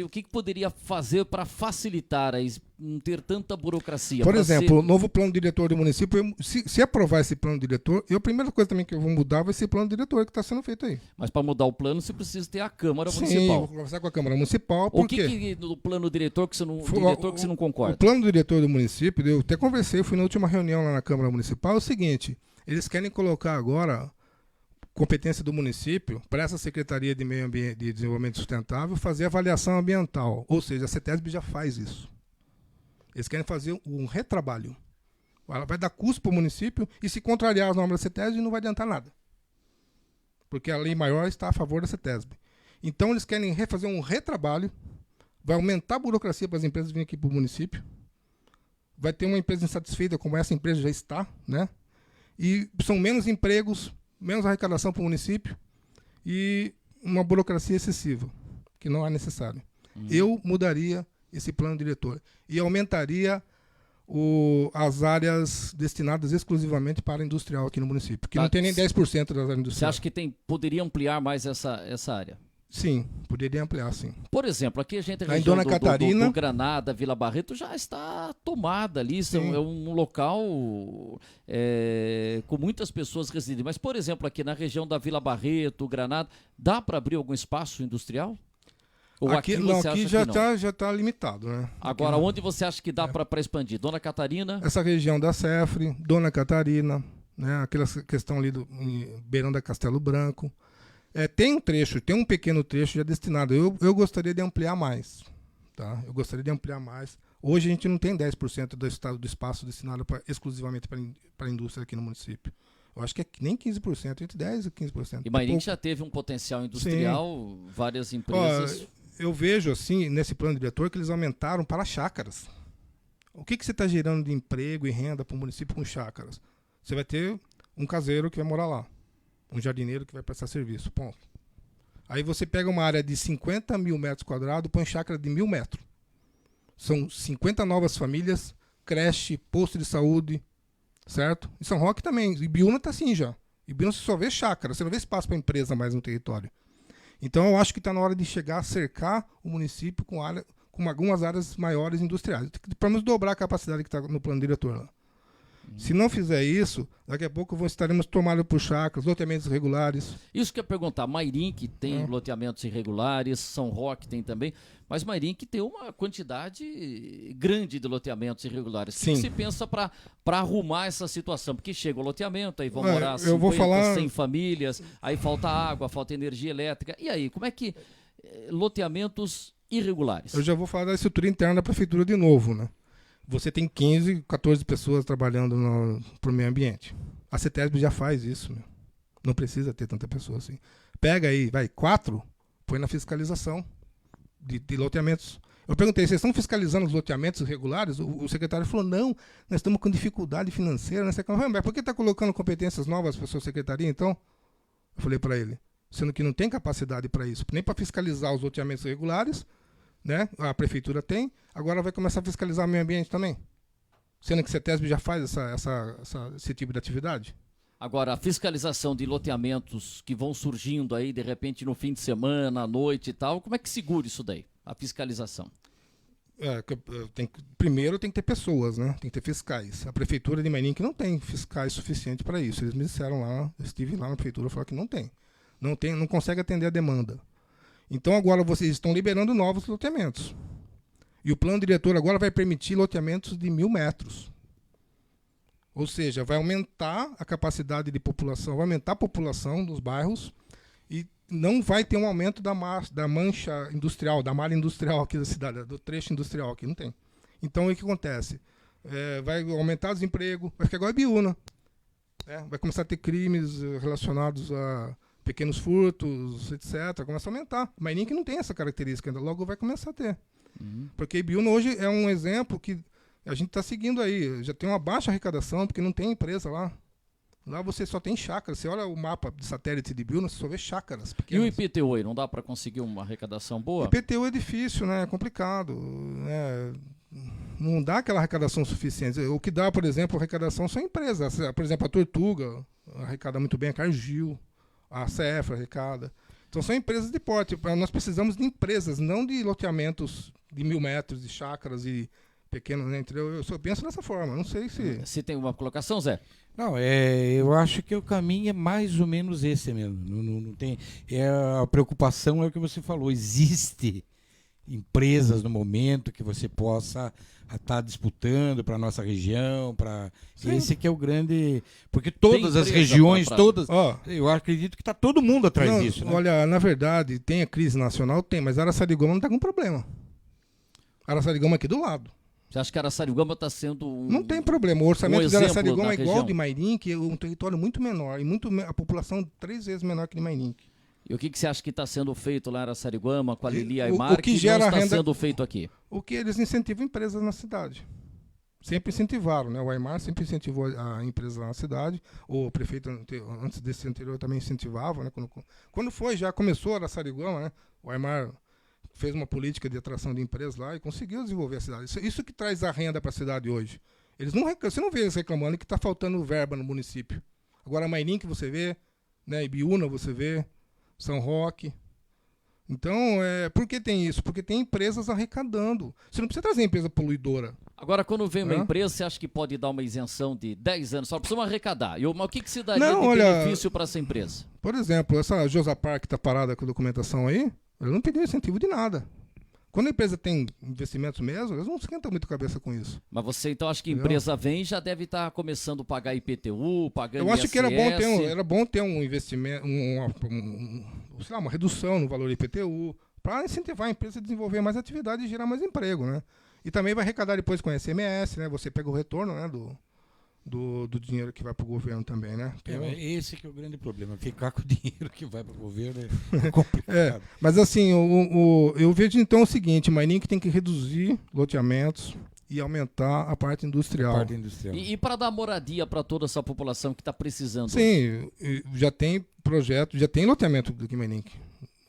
o que poderia fazer para facilitar não ter tanta burocracia? Por exemplo, o novo plano diretor do município, se aprovar esse plano diretor, a primeira coisa também que eu vou mudar vai ser o plano diretor que está sendo feito aí. Mas para mudar o plano, você precisa ter a Câmara Sim, Municipal. Vou conversar com a Câmara Municipal. O que no plano diretor que você não concorda? O plano diretor do município, eu até conversei, fui na última reunião lá na Câmara Municipal, é o seguinte, eles querem colocar agora competência do município para essa Secretaria de Meio Ambiente e Desenvolvimento Sustentável fazer avaliação ambiental. Ou seja, a CETESB já faz isso. Eles querem fazer um retrabalho. Ela vai dar custo para o município e se contrariar as normas da CETESB não vai adiantar nada. Porque a lei maior está a favor da CETESB. Então eles querem fazer um retrabalho, vai aumentar a burocracia para as empresas virem aqui para o município, vai ter uma empresa insatisfeita como essa empresa já está, né? E são menos empregos, menos arrecadação para o município e uma burocracia excessiva, que não é necessário. Eu mudaria esse plano diretor e aumentaria as áreas destinadas exclusivamente para industrial aqui no município, que não tem nem 10% das áreas industriais. Você acha que poderia ampliar mais essa área? Sim, poderia ampliar, sim. Por exemplo, aqui a gente em Dona Catarina, do Granada, Vila Barreto, já está tomada ali, é um local com muitas pessoas residentes. Mas, por exemplo, aqui na região da Vila Barreto, Granada, dá para abrir algum espaço industrial? Ou aqui já está limitado, né? Agora, onde você acha que dá para expandir? Dona Catarina? Essa região da Cefre, Dona Catarina, né? Aquela questão ali beirão da Castelo Branco. Tem um pequeno trecho já destinado. Eu gostaria de ampliar mais. Tá? Eu gostaria de ampliar mais. Hoje a gente não tem 10% do espaço destinado exclusivamente para a indústria aqui no município. Eu acho que é nem 15%, entre 10% e 15%. E Mairim já teve um potencial industrial, várias empresas. Eu vejo assim, nesse plano diretor, que eles aumentaram para chácaras. O que você está gerando de emprego e renda para o município com chácaras? Você vai ter um caseiro que vai morar lá. Um jardineiro que vai prestar serviço, ponto. Aí você pega uma área de 50 mil metros quadrados, põe chácara de 1.000 metros. São 50 novas famílias, creche, posto de saúde, certo? Em São Roque também. Ibiúna está assim já. Ibiúna você só vê chácara, você não vê espaço para empresa mais no território. Então eu acho que está na hora de chegar a cercar o município com algumas áreas maiores industriais. Para nos dobrar a capacidade que está no plano diretor lá. Se não fizer isso, daqui a pouco estaremos tomados por chácaras, loteamentos irregulares. Isso que eu ia perguntar, Mairim que tem loteamentos irregulares, São Roque tem também, mas Mairim que tem uma quantidade grande de loteamentos irregulares. O que se pensa para arrumar essa situação? Porque chega o loteamento, aí vão morar 100 famílias, aí falta água, falta energia elétrica. E aí, como é que loteamentos irregulares? Eu já vou falar da estrutura interna da prefeitura de novo, né? Você tem 15, 14 pessoas trabalhando para o meio ambiente. A CETESB já faz isso, meu. Não precisa ter tanta pessoa assim. Pega aí, 4, põe na fiscalização de loteamentos. Eu perguntei, vocês estão fiscalizando os loteamentos irregulares? O secretário falou, não, nós estamos com dificuldade financeira. Mas por que está colocando competências novas para a sua secretaria, então? Eu falei para ele, sendo que não tem capacidade para isso, nem para fiscalizar os loteamentos irregulares, né? A prefeitura tem, agora vai começar a fiscalizar o meio ambiente também. Sendo que a CETESB já faz esse tipo de atividade. Agora, a fiscalização de loteamentos que vão surgindo aí, de repente, no fim de semana, à noite e tal, como é que segura isso daí, a fiscalização? Primeiro tem que ter pessoas, né? Tem que ter fiscais. A prefeitura de Mairim que não tem fiscais suficientes para isso. Eles me disseram lá, eu estive lá na prefeitura e falaram que não tem. Não consegue atender a demanda. Então agora vocês estão liberando novos loteamentos. E o plano diretor agora vai permitir loteamentos de 1.000 metros. Ou seja, vai aumentar a capacidade de população, vai aumentar a população dos bairros e não vai ter um aumento da mancha industrial, da malha industrial aqui da cidade, do trecho industrial aqui, não tem. Então o que acontece? Vai aumentar o desemprego, vai ficar igual a Ibiúna. Vai começar a ter crimes relacionados a pequenos furtos, etc. Começa a aumentar. Mas nem que não tem essa característica ainda, logo vai começar a ter. Porque Ibiúna hoje é um exemplo que a gente está seguindo aí. Já tem uma baixa arrecadação, porque não tem empresa lá. Lá você só tem chácaras. Você olha o mapa de satélite de Ibiúna, você só vê chácaras pequenas. E o IPTU aí, não dá para conseguir uma arrecadação boa? O IPTU é difícil, né? É complicado. Não dá aquela arrecadação suficiente. O que dá, por exemplo, arrecadação são empresas. Por exemplo, a Tortuga arrecada muito bem, a Cargill, a CEF arrecada. Então são empresas de porte. Nós precisamos de empresas, não de loteamentos de 1.000 metros, de chácaras e pequenos, né? Eu só penso dessa forma. Não sei se... Se tem uma colocação, Zé? Não, eu acho que o caminho é mais ou menos esse mesmo. Não tem, a preocupação é o que você falou. Existe empresas no momento que você possa estar disputando para a nossa região, esse que é o grande... Porque todas as regiões, eu acredito que está todo mundo atrás disso. Né? Olha, na verdade, tem a crise nacional, mas Araçariguama não está com problema. Araçariguama aqui do lado. Você acha que Araçariguama está sendo Não tem problema. O orçamento de Araçariguama é igual ao de Mairim, que é um território muito menor. E a população 3 vezes menor que de Mairim. E o que você acha que está sendo feito lá em Araçariguama, com a Lili Aymar, que gera não está renda, sendo feito aqui? O que eles incentivam empresas na cidade. Sempre incentivaram, né? O Aymar sempre incentivou a empresa na cidade. O prefeito, antes desse anterior, também incentivava. Né? Quando já começou Araçariguama, né? O Aymar fez uma política de atração de empresas lá e conseguiu desenvolver a cidade. Isso que traz a renda para a cidade hoje. Você não vê eles reclamando que está faltando verba no município. Agora, Mairim que você vê, né? Ibiúna você vê, São Roque. Então, por que tem isso? Porque tem empresas arrecadando. Você não precisa trazer empresa poluidora. Agora, quando vem uma empresa, você acha que pode dar uma isenção de 10 anos? Só precisa arrecadar. Mas o que se daria de benefício para essa empresa? Por exemplo, essa Josapar que está parada com a documentação aí, ela não pediu incentivo de nada. Quando a empresa tem investimentos mesmo, eles não esquentam muito a cabeça com isso. Mas você então acha que a empresa vem e já deve estar começando a pagar IPTU, pagando ISS? Eu acho que era bom ter um investimento, uma redução no valor do IPTU, para incentivar a empresa a desenvolver mais atividade e gerar mais emprego, né? E também vai arrecadar depois com a ICMS, né? Você pega o retorno, né, do dinheiro que vai para o governo também, né? Esse que é o grande problema, ficar com o dinheiro que vai para o governo é complicado. Mas assim, eu vejo então o seguinte, Mairim que tem que reduzir loteamentos e aumentar a parte industrial. E para dar moradia para toda essa população que está precisando? Sim, já tem projeto, já tem loteamento do Mairim.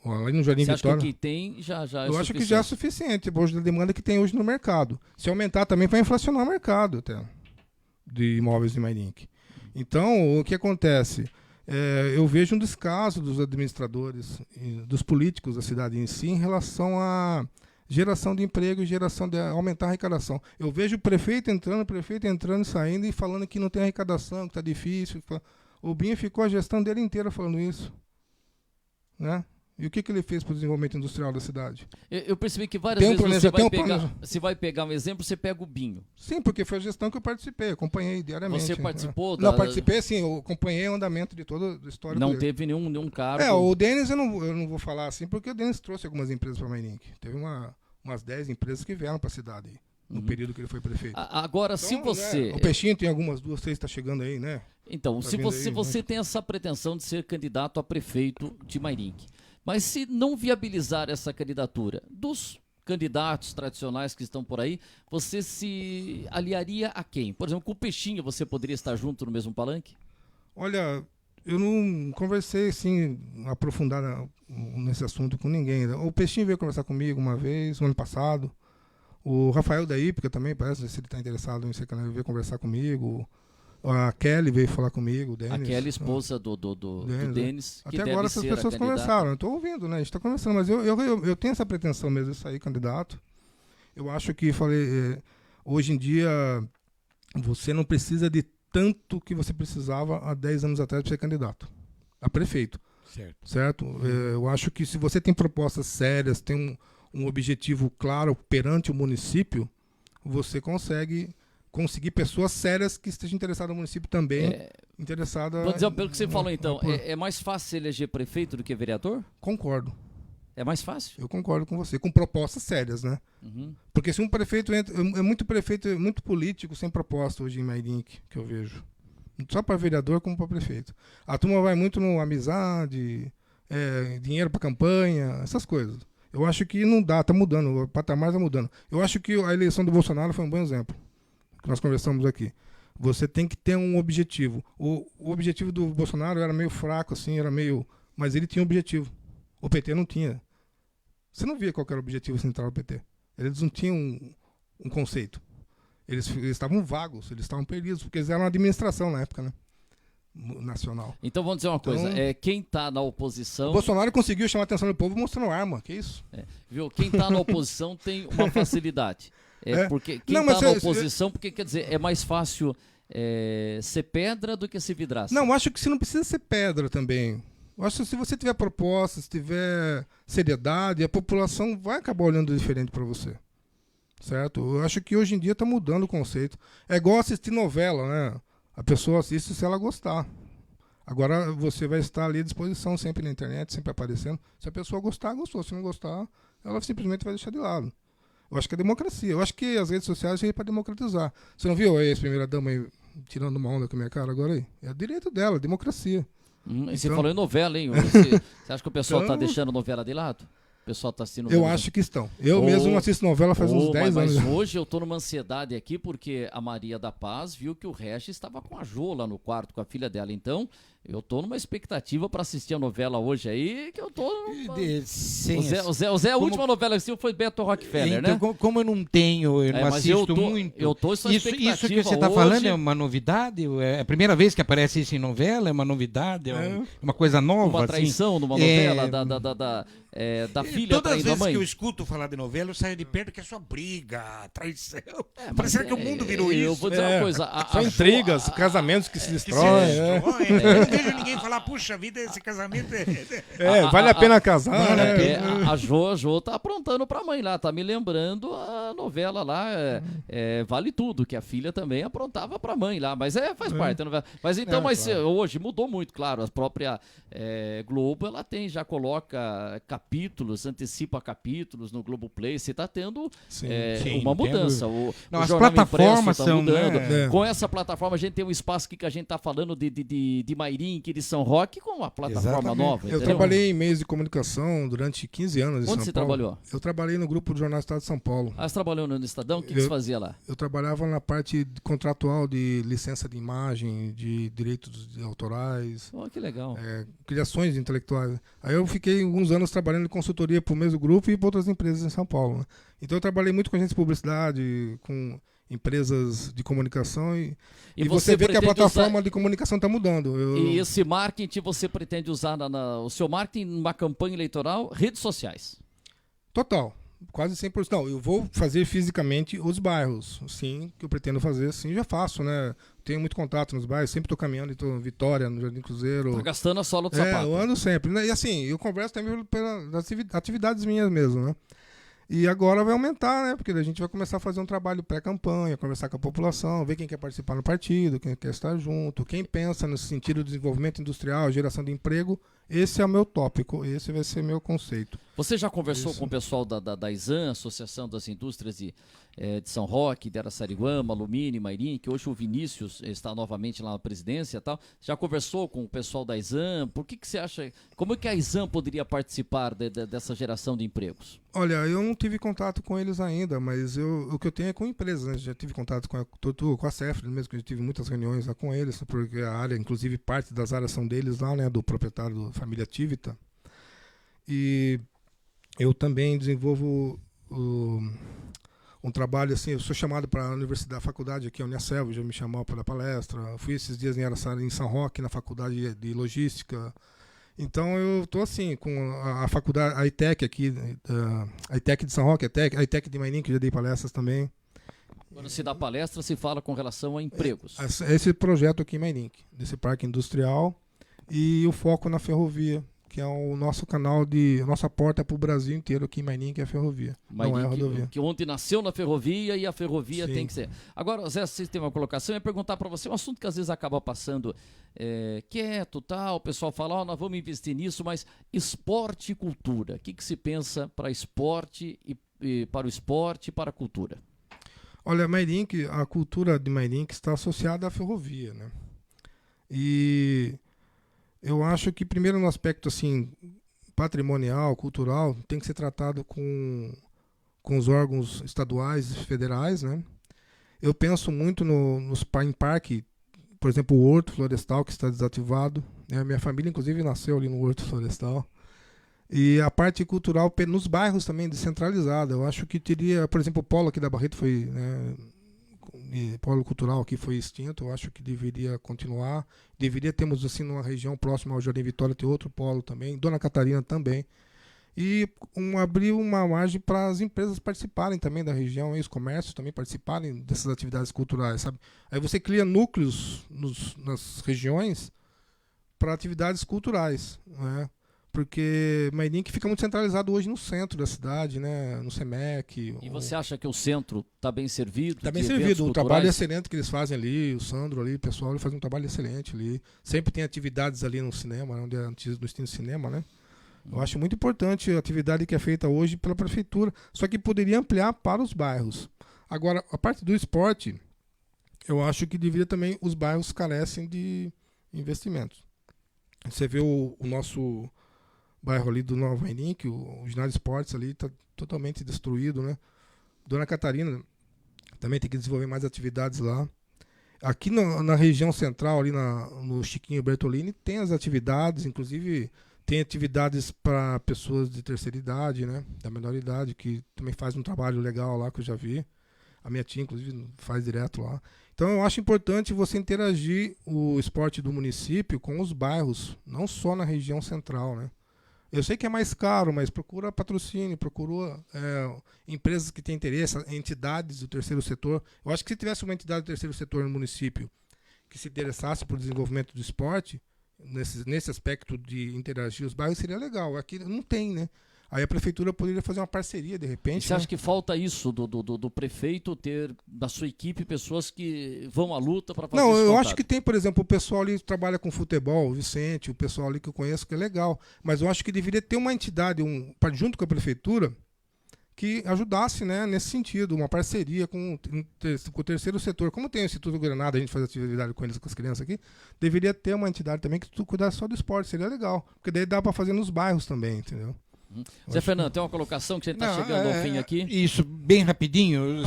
Ali no Jardim Você Vitória. acha que tem já é Eu acho que já é suficiente, hoje da demanda que tem hoje no mercado. Se aumentar também vai inflacionar o mercado até de imóveis de Mairim. Então, o que acontece? Eu vejo um descaso dos administradores, dos políticos da cidade em si, em relação à geração de emprego e geração de aumentar a arrecadação. Eu vejo o prefeito entrando e saindo e falando que não tem arrecadação, que está difícil. O Binho ficou a gestão dele inteira falando isso. Né? E o que ele fez para o desenvolvimento industrial da cidade? Eu percebi que várias vezes você vai pegar um exemplo, você pega o Binho. Sim, porque foi a gestão que eu participei, acompanhei diariamente. Você participou Não, participei sim, eu acompanhei o andamento de toda a história Não dele. teve nenhum cargo. O Denis eu não vou falar assim, porque o Denis trouxe algumas empresas para Mairim. Teve umas 10 empresas que vieram para a cidade no período que ele foi prefeito. Agora, então, se você... Né, o Peixinho tem algumas 2, 3 está chegando aí, né? Então, se você tem essa pretensão de ser candidato a prefeito de Mairim, mas se não viabilizar essa candidatura dos candidatos tradicionais que estão por aí, você se aliaria a quem? Por exemplo, com o Peixinho você poderia estar junto no mesmo palanque? Olha, eu não conversei assim, aprofundar nesse assunto com ninguém. O Peixinho veio conversar comigo uma vez, no ano passado. O Rafael da Ípica também, parece, se ele está interessado em ser candidato, veio conversar comigo. A Kelly veio falar comigo, o Denis. A Kelly, esposa do Denis. Até agora essas pessoas conversaram. Eu estou ouvindo, né? A gente está conversando, mas eu tenho essa pretensão mesmo de sair candidato. Eu acho que, hoje em dia, você não precisa de tanto que você precisava há 10 anos atrás para ser candidato a prefeito. certo? Eu acho que se você tem propostas sérias, tem um objetivo claro perante o município, você conseguir pessoas sérias que estejam interessadas no município também, interessadas... Vou dizer pelo que você falou, então, é mais fácil eleger prefeito do que vereador? Concordo. É mais fácil? Eu concordo com você, com propostas sérias, né? Uhum. Porque se um prefeito entra... É muito político sem proposta hoje em Mairink, que eu vejo. Só para vereador como para prefeito. A turma vai muito no amizade, dinheiro para campanha, essas coisas. Eu acho que não dá, tá mudando, o patamar tá mudando. Eu acho que a eleição do Bolsonaro foi um bom exemplo, que nós conversamos aqui. Você tem que ter um objetivo. O objetivo do Bolsonaro era meio fraco, assim, mas ele tinha um objetivo. O PT não tinha. Você não via qual era o objetivo central do PT. Eles não tinham um conceito. Eles estavam vagos, eles estavam perdidos, porque eles eram uma administração na época, né? Nacional. Então vamos dizer uma coisa, quem está na oposição... O Bolsonaro conseguiu chamar a atenção do povo mostrando arma, que isso? Viu? Quem está na oposição tem uma facilidade. Porque quem está na oposição, porque quer dizer, é mais fácil ser pedra do que ser vidraça. Não, acho que você não precisa ser pedra também. Eu acho que se você tiver propostas, se tiver seriedade, a população vai acabar olhando diferente para você. Certo? Eu acho que hoje em dia está mudando o conceito. É igual assistir novela, né? A pessoa assiste se ela gostar. Agora você vai estar ali à disposição sempre na internet, sempre aparecendo. Se a pessoa gostar, gostou. Se não gostar, ela simplesmente vai deixar de lado. Eu acho que é democracia. Eu acho que as redes sociais servem para democratizar. Você não viu a ex-primeira-dama aí tirando uma onda com a minha cara agora aí? É direito dela, democracia. E você falou em novela, hein? Você acha que o pessoal está deixando novela de lado? O pessoal está assistindo novela? Eu acho que estão. Eu mesmo não assisto novela faz uns 10 anos. Mas hoje eu estou numa ansiedade aqui porque a Maria da Paz viu que o Regis estava com a Jô lá no quarto com a filha dela. Então, eu estou numa expectativa para assistir a novela hoje aí, que eu estou... O Zé, a última novela que assistiu foi Beto Rockefeller, então, né? Como eu não tenho, eu não assisto muito... Eu estou isso que você está falando é uma novidade? É a primeira vez que aparece isso em novela? É uma novidade? É uma coisa nova? Uma traição numa novela da filha todas traindo as vezes a mãe. que eu escuto falar de novela, eu saio de perto que é só briga, traição. Parece que o mundo virou isso. Eu vou dizer uma coisa. São intrigas, casamentos que se destroem. Eu não vejo ninguém falar, puxa vida, esse casamento vale a pena casar. A Jô tá aprontando pra mãe lá, tá me lembrando a novela lá, Vale Tudo, que a filha também aprontava pra mãe lá, mas faz parte da novela. Mas então, claro. Hoje mudou muito, claro, a própria Globo, ela já coloca capítulos, antecipa capítulos no Globoplay, você tá tendo uma mudança. O as plataformas tá são mudando. Com essa plataforma a gente tem um espaço aqui que a gente tá falando de Mairink, de São Roque, com uma plataforma nova. Eu trabalhei em meios de comunicação durante 15 anos em São Paulo. Onde você trabalhou? Eu trabalhei no grupo do Jornal Estado de São Paulo. Você trabalhou no Estadão? O que você fazia lá? Eu trabalhava na parte contratual de licença de imagem, de direitos autorais. Que legal. Criações intelectuais. Aí eu fiquei alguns anos trabalhando em consultoria para o mesmo grupo e para outras empresas em São Paulo. Né? Então eu trabalhei muito com agências de publicidade, com empresas de comunicação e você vê que a plataforma de comunicação está mudando. E esse marketing você pretende usar o seu marketing numa campanha eleitoral, redes sociais? Total. Quase 100%. Não, eu vou fazer fisicamente os bairros. Sim, que eu pretendo fazer, sim, já faço, né? Tenho muito contato nos bairros, sempre estou caminhando, estou em Vitória, no Jardim Cruzeiro. Tá gastando a sola do sapato. Eu ando sempre. Né? E assim, eu converso também pelas atividades minhas mesmo, né? E agora vai aumentar, né? Porque a gente vai começar a fazer um trabalho pré-campanha, conversar com a população, ver quem quer participar no partido, quem quer estar junto, quem pensa no sentido do desenvolvimento industrial, geração de emprego. Esse é o meu tópico, esse vai ser meu conceito. Você já conversou com o pessoal da ISAM, Associação das Indústrias de São Roque, de Araçariguama, Alumínio, Mairink, que hoje o Vinícius está novamente lá na presidência e tal. Já conversou com o pessoal da ISAM? Por que você acha, como é que a ISAM poderia participar dessa geração de empregos? Olha, eu não tive contato com eles ainda, mas o que eu tenho é com empresas, né? Já tive contato com a CEFRE mesmo, que eu tive muitas reuniões lá com eles, porque a área, inclusive parte das áreas são deles lá, né? Do proprietário da família Tivita. E eu também desenvolvo um trabalho assim, eu sou chamado para a universidade, a faculdade aqui, a Unicelv, já me chamou para a palestra. Fui esses dias em São Roque, na faculdade de logística. Então eu estou assim, com a faculdade, a ITEC aqui, a ITEC de São Roque, a ITEC de Mairink, que já dei palestras também. Quando se dá palestra, se fala com relação a empregos. Esse projeto aqui em Mairink, desse parque industrial, e o foco na ferrovia, que é o nosso canal a nossa porta para o Brasil inteiro aqui em Mairim, que é a ferrovia, não é a rodovia. Que ontem nasceu na ferrovia e a ferrovia Sim. tem que ser. Agora, Zé, se tem uma colocação, eu ia perguntar para você um assunto que às vezes acaba passando quieto, tal, o pessoal fala, nós vamos investir nisso, mas esporte e cultura, o que se pensa para esporte e para o esporte e para a cultura? Olha, Mairim, a cultura de Mairim que está associada à ferrovia, né? E eu acho que primeiro no aspecto assim patrimonial, cultural, tem que ser tratado com os órgãos estaduais e federais, né? Eu penso muito em parque, por exemplo, o Horto Florestal, que está desativado, né? A minha família, inclusive, nasceu ali no Horto Florestal. E a parte cultural nos bairros também descentralizada. Eu acho que teria, por exemplo, o polo aqui da Barreto foi, né, polo cultural aqui foi extinto. Eu acho que deveria continuar. Deveria termos assim numa região próxima ao Jardim Vitória ter outro polo também, Dona Catarina também. E abrir uma margem para as empresas participarem também da região, e os comércios também participarem dessas atividades culturais, sabe? Aí você cria núcleos nas regiões para atividades culturais, né? Porque Mairim que fica muito centralizado hoje no centro da cidade, né? No SEMEC. E você acha que o centro está bem servido? Está bem servido. O trabalho excelente que eles fazem ali, o Sandro ali, o pessoal, ele faz um trabalho excelente ali. Sempre tem atividades ali no cinema, onde é antes do Cine Cinema, né? Eu acho muito importante a atividade que é feita hoje pela prefeitura, só que poderia ampliar para os bairros. Agora, a parte do esporte, eu acho que deveria também, os bairros carecem de investimentos. Você vê o nosso bairro ali do Nova Mairim, que o ginásio de esportes ali está totalmente destruído, né? Dona Catarina também tem que desenvolver mais atividades lá. Aqui na região central, ali no Chiquinho Bertolini, tem as atividades, inclusive tem atividades para pessoas de terceira idade, né? Da menor idade, que também faz um trabalho legal lá, que eu já vi. A minha tia, inclusive, faz direto lá. Então eu acho importante você interagir o esporte do município com os bairros, não só na região central, né? Eu sei que é mais caro, mas procura patrocínio, procura empresas que têm interesse, entidades do terceiro setor. Eu acho que se tivesse uma entidade do terceiro setor no município que se interessasse por desenvolvimento do esporte, nesse aspecto de interagir os bairros, seria legal. Aqui não tem, né? Aí a prefeitura poderia fazer uma parceria, de repente. E você acha que falta isso do prefeito ter da sua equipe pessoas que vão à luta para fazer isso? Não, eu faltar? acho que tem, por exemplo, o pessoal ali que trabalha com futebol, o Vicente, o pessoal ali que eu conheço, que é legal. Mas eu acho que deveria ter uma entidade, junto com a prefeitura, que ajudasse, né, nesse sentido, uma parceria com o terceiro setor. Como tem o Instituto Granada, a gente faz atividade com eles, com as crianças aqui, deveria ter uma entidade também que cuidasse só do esporte, seria legal. Porque daí dá para fazer nos bairros também, entendeu? Zé Fernando, tem uma colocação que você está chegando ao fim aqui? Isso, bem rapidinho,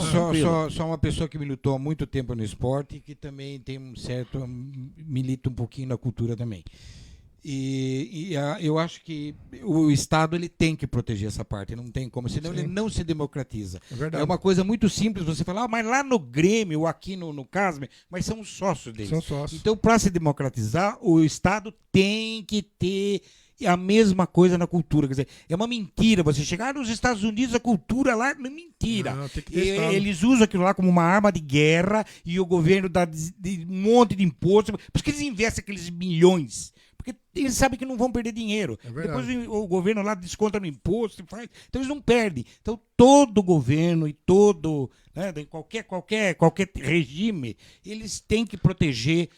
só uma pessoa que militou há muito tempo no esporte e que também tem milita um pouquinho na cultura também. Eu acho que o Estado ele tem que proteger essa parte, não tem como, senão ele não se democratiza. É verdade. É uma coisa muito simples você falar, mas lá no Grêmio ou aqui no CASME, mas são sócios deles. São sócios. Então, para se democratizar, o Estado tem que ter a mesma coisa na cultura. Quer dizer, é uma mentira você chegar nos Estados Unidos, a cultura lá é mentira. Não, tem que ter Estado. Eles usam aquilo lá como uma arma de guerra e o governo dá um monte de imposto. Por isso que eles investem aqueles milhões. Porque eles sabem que não vão perder dinheiro. É verdade. Depois o governo lá desconta no imposto e faz. Então eles não perdem. Então todo governo e todo, né, qualquer regime, eles têm que proteger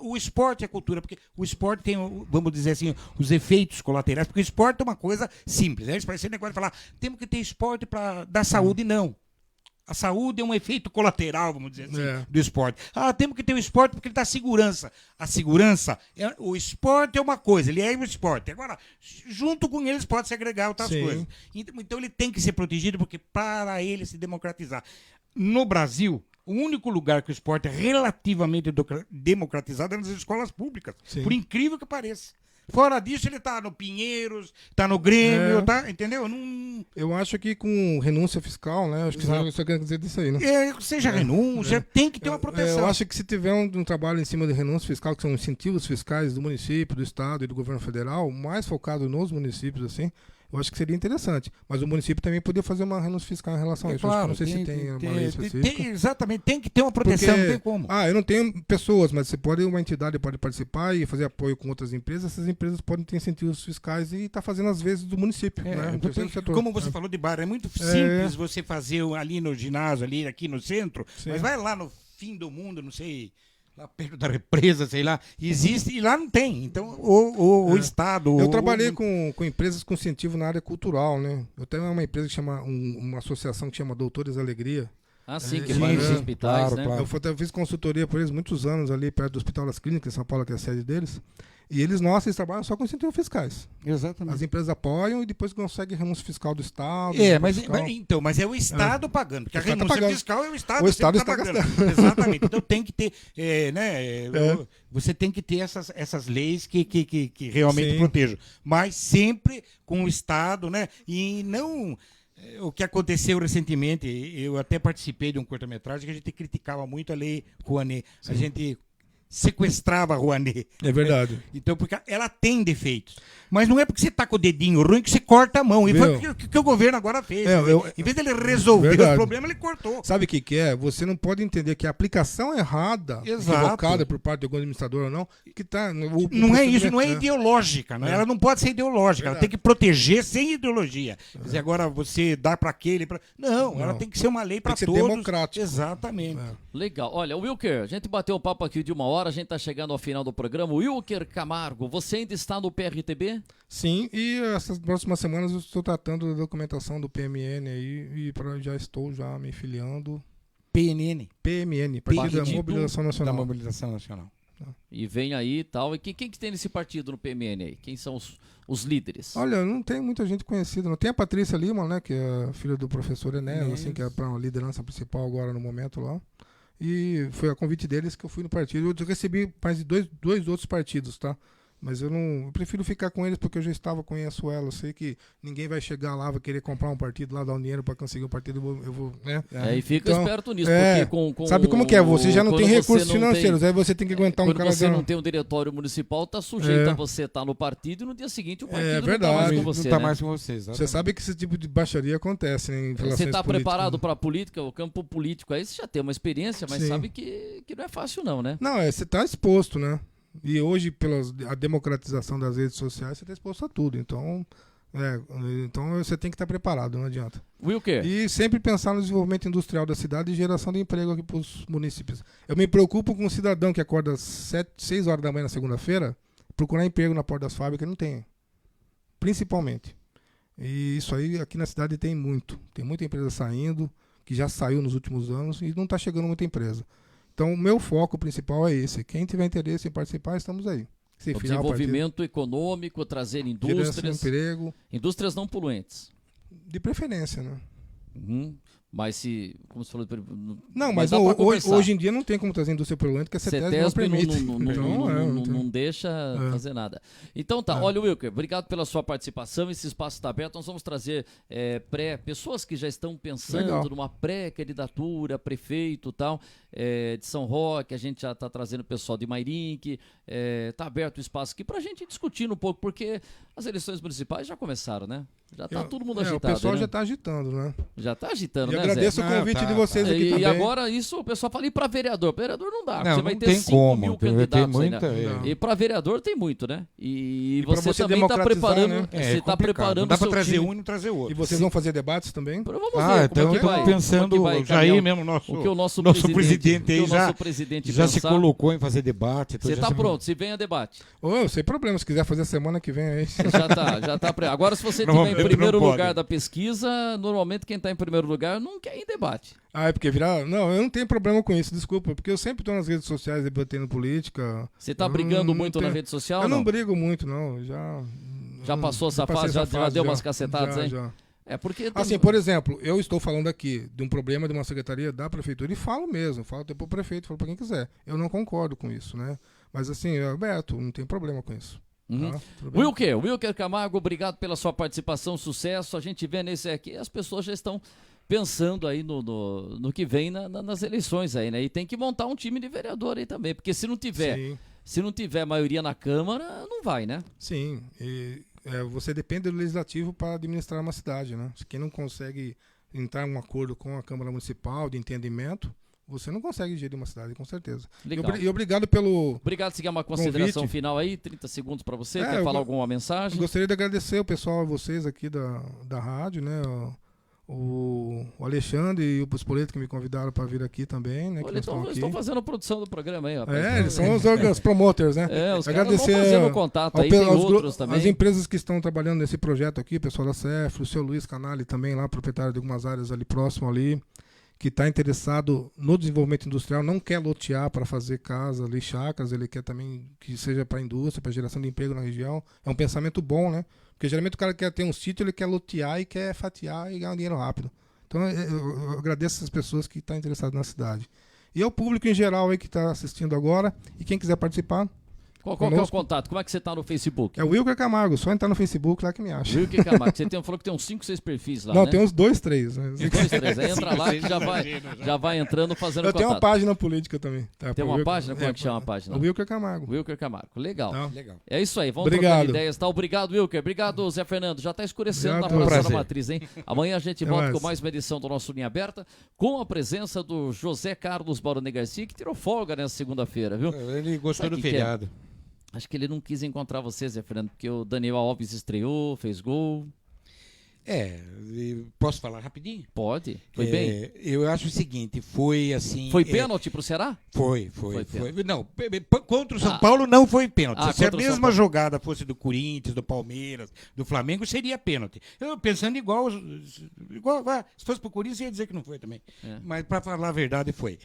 o esporte e a cultura, porque o esporte tem, vamos dizer assim, os efeitos colaterais, porque o esporte é uma coisa simples, né? Eles parecem negócio de falar, temos que ter esporte para dar saúde, não. A saúde é um efeito colateral, vamos dizer assim, do esporte. Temos que ter o esporte porque ele dá segurança. A segurança, o esporte é uma coisa, ele é o esporte. Agora, junto com eles pode se agregar outras coisas. Então ele tem que ser protegido porque para ele se democratizar. No Brasil, o único lugar que o esporte é relativamente democratizado é nas escolas públicas. Sim. Por incrível que pareça. Fora disso, ele tá no Pinheiros, tá no Grêmio, tá, entendeu? Eu acho que com renúncia fiscal, né? Acho que você quer dizer disso aí, né? Seja renúncia, tem que ter uma proteção. Eu acho que se tiver um trabalho em cima de renúncia fiscal, que são incentivos fiscais do município, do estado e do governo federal, mais focado nos municípios, assim, eu acho que seria interessante. Mas o município também poderia fazer uma renúncia fiscal em relação a isso. Claro, Não sei se tem uma lei específica. Exatamente, tem que ter uma proteção, não tem como. Eu não tenho pessoas, mas uma entidade pode participar e fazer apoio com outras empresas. Essas empresas podem ter incentivos fiscais e estar fazendo às vezes do município. Né? Como você falou de bairro, é muito simples você fazer ali no ginásio, ali aqui no centro, mas vai lá no fim do mundo, não sei, lá perto da represa, sei lá, existe e lá não tem. Então, o Estado... Eu trabalhei com empresas com incentivo na área cultural, né? Eu tenho uma empresa que chama, uma associação que chama Doutores Alegria. Sim, que vai nos hospitais, claro, né? Claro. Eu fiz consultoria por eles muitos anos ali perto do Hospital das Clínicas, em São Paulo, que é a sede deles. E eles trabalham só com incentivos fiscais. Exatamente. As empresas apoiam e depois conseguem renúncia fiscal do Estado. Mas é o Estado pagando, porque a renúncia fiscal é o Estado. O Estado está pagando. Exatamente. Então tem que ter, você tem que ter essas leis que realmente protejam. Mas sempre com o Estado, né? E não... O que aconteceu recentemente, eu até participei de um curta-metragem que a gente criticava muito a lei Rouanet. A gente sequestrava a Rouanet. É verdade. Então, porque ela tem defeitos. Mas não é porque você tá com o dedinho ruim que você corta a mão. E foi o que o governo agora fez. Em vez dele resolver os problemas, ele cortou. Sabe o que é? Você não pode entender que a aplicação errada, equivocada por parte de algum administrador ou não, que tá... Não é isso, não é ideológica. Né? Ela não pode ser ideológica. Ela tem que proteger sem ideologia. Quer dizer, agora você dá para aquele... Não, ela tem que ser uma lei para todos. Tem que ser democrático. Exatamente. Legal. Olha, Wilker, a gente bateu o papo aqui de 1 hora, a gente tá chegando ao final do programa. Wilker Camargo, você ainda está no PRTB? Sim, e essas próximas semanas eu estou tratando da documentação do PMN aí e já estou me filiando. PMN, Partido da Mobilização Nacional. Da Mobilização Nacional. E vem aí e tal. E quem que tem nesse partido no PMN aí? Quem são os líderes? Olha, não tem muita gente conhecida. Não tem a Patrícia Lima, né, que é a filha do professor Enéas, assim, que é para a liderança principal agora no momento lá. E foi a convite deles que eu fui no partido. Eu recebi mais de dois outros partidos, tá? Mas eu prefiro ficar com eles porque eu já conheço ela. Eu sei que ninguém vai chegar lá, vai querer comprar um partido lá, dar um dinheiro para conseguir um partido, eu vou, né? E fica esperto nisso, porque com sabe como que é? Você já não tem recursos financeiros, aí você tem que aguentar um cara... Quando você não tem um diretório municipal, tá sujeito a você estar no partido e no dia seguinte o partido não tá mais com você, não tá mais com você, Você sabe que esse tipo de baixaria acontece, né, em você está preparado para a política, o campo político aí, você já tem uma experiência, mas sabe que não é fácil não, né? Não, você está exposto, né? E hoje, pela democratização das redes sociais, você está exposto a tudo. Então você tem que estar preparado, não adianta. Wilker. E sempre pensar no desenvolvimento industrial da cidade e geração de emprego aqui para os municípios. Eu me preocupo com um cidadão que acorda às 6 horas da manhã na segunda-feira, procurar emprego na porta das fábricas, não tem. Principalmente. E isso aí aqui na cidade tem muito. Tem muita empresa saindo, que já saiu nos últimos anos e não está chegando muita empresa. Então, o meu foco principal é esse. Quem tiver interesse em participar, estamos aí. O desenvolvimento econômico, trazer indústrias. Emprego. Indústrias não poluentes. De preferência, né? Mas se, como você falou... Não, mas hoje em dia não tem como trazer indústria poluente, porque a CETESB não permite. Não deixa fazer nada. Então tá, olha, Wilker, obrigado pela sua participação. Esse espaço está aberto. Nós vamos trazer pessoas que já estão pensando numa pré-candidatura, prefeito e tal, de São Roque. A gente já está trazendo o pessoal de Mairinque. Está aberto o espaço aqui para a gente discutir um pouco, porque as eleições municipais já começaram, né? Já está todo mundo agitado. O pessoal né? já está agitando, né? Já está agitando, e né, agradeço Zé? o convite de vocês aqui também. E agora isso o pessoal fala, e para vereador? Vereador não dá, você vai ter tem 5 mil candidatos muita, aí, né? E para vereador tem muito, né? E você você também está preparando, né? Você está preparando não dá para o seu trazer time. um e não trazer o outro. E vocês vão fazer debates também? Vamos ver então estamos pensando, Jair mesmo, o nosso presidente aí já se colocou em fazer debate. Você está pronto, se vem a debate. Sem problema, se quiser fazer a semana que vem aí. Já tá. Agora, se você estiver em primeiro lugar da pesquisa, normalmente quem está em primeiro lugar não quer ir em debate. É porque virar... Não, eu não tenho problema com isso, desculpa, porque eu sempre estou nas redes sociais debatendo política. Você está brigando muito na rede social? Eu não brigo muito, não. Já passou essa fase, já deu umas cacetadas, hein? Já. É porque... Assim, por exemplo, eu estou falando aqui de um problema de uma secretaria da prefeitura e falo mesmo, falo até para o prefeito, falo para quem quiser. Eu não concordo com isso, né? Mas assim, Beto, não tem problema com isso. Wilker Camargo, obrigado pela sua participação, sucesso. A gente vê nesse aqui, as pessoas já estão pensando aí no que vem nas eleições aí, né? E tem que montar um time de vereador aí também, porque se não tiver maioria na Câmara, não vai, né? Sim, e você depende do legislativo para administrar uma cidade, né? Quem não consegue entrar em um acordo com a Câmara Municipal de entendimento, você não consegue gerir uma cidade, com certeza. Legal. E obrigado pelo... Obrigado, se quer uma consideração convite. final aí, 30 segundos para você, É, quer eu falar go- alguma mensagem? Gostaria de agradecer o pessoal, vocês aqui da rádio, né? O Alexandre e o Puspoleto que me convidaram para vir aqui também, né? Que Olha, nós estamos estão aqui. fazendo a produção do programa aí, rapaz. Eles são os promoters, né? Os caras vão Agradecer fazendo contato aí, tem outros também. as empresas que estão trabalhando nesse projeto aqui, o pessoal da CEF, o seu Luiz Canali também lá, proprietário de algumas áreas ali próximo ali, que está interessado no desenvolvimento industrial, não quer lotear para fazer casa ali, chácaras, ele quer também que seja para a indústria, para geração de emprego na região. É um pensamento bom, né? Porque geralmente o cara quer ter um sítio, ele quer lotear e quer fatiar e ganhar um dinheiro rápido. Então eu agradeço essas pessoas que estão interessadas na cidade. E ao público em geral aí que está assistindo agora, e quem quiser participar, Qual que é o contato? Como é que você tá no Facebook? é o Wilker Camargo, só entrar no Facebook lá que me acha. Wilker Camargo. Você falou que tem uns 5, 6 perfis lá, Não, né? tem uns 2, 3. Né? Tem 2, 3. Aí entra lá que já vai entrando fazendo Eu tenho uma contato. página política também. Tá? Tem Pro uma Wilker- página? Como é que chama a página? O Wilker Camargo. Wilker Camargo. Legal. Tá? Legal. É isso aí, vamos Obrigado. trocando ideias, tá? Obrigado, Wilker. Obrigado, Zé Fernando. Já tá escurecendo Obrigado, na Praça da prazer. Matriz, hein? Amanhã a gente Até volta mais. com mais uma edição do nosso Linha Aberta, com a presença do José Carlos Barone Garcia, que tirou folga nessa segunda-feira, viu? Ele gostou Sabe do que que é? feriado. Acho que ele não quis encontrar você, Zé Fernando, porque o Daniel Alves estreou, fez gol. Posso falar rapidinho? Pode. Foi bem. Eu acho o seguinte, foi assim... Foi pênalti pro Ceará? Foi. Foi Não, contra o São Paulo não foi pênalti. Se a contra o São mesma Paulo. jogada fosse do Corinthians, do Palmeiras, do Flamengo, seria pênalti. Eu pensando igual se fosse pro Corinthians, ia dizer que não foi também. É. Mas para falar a verdade, foi.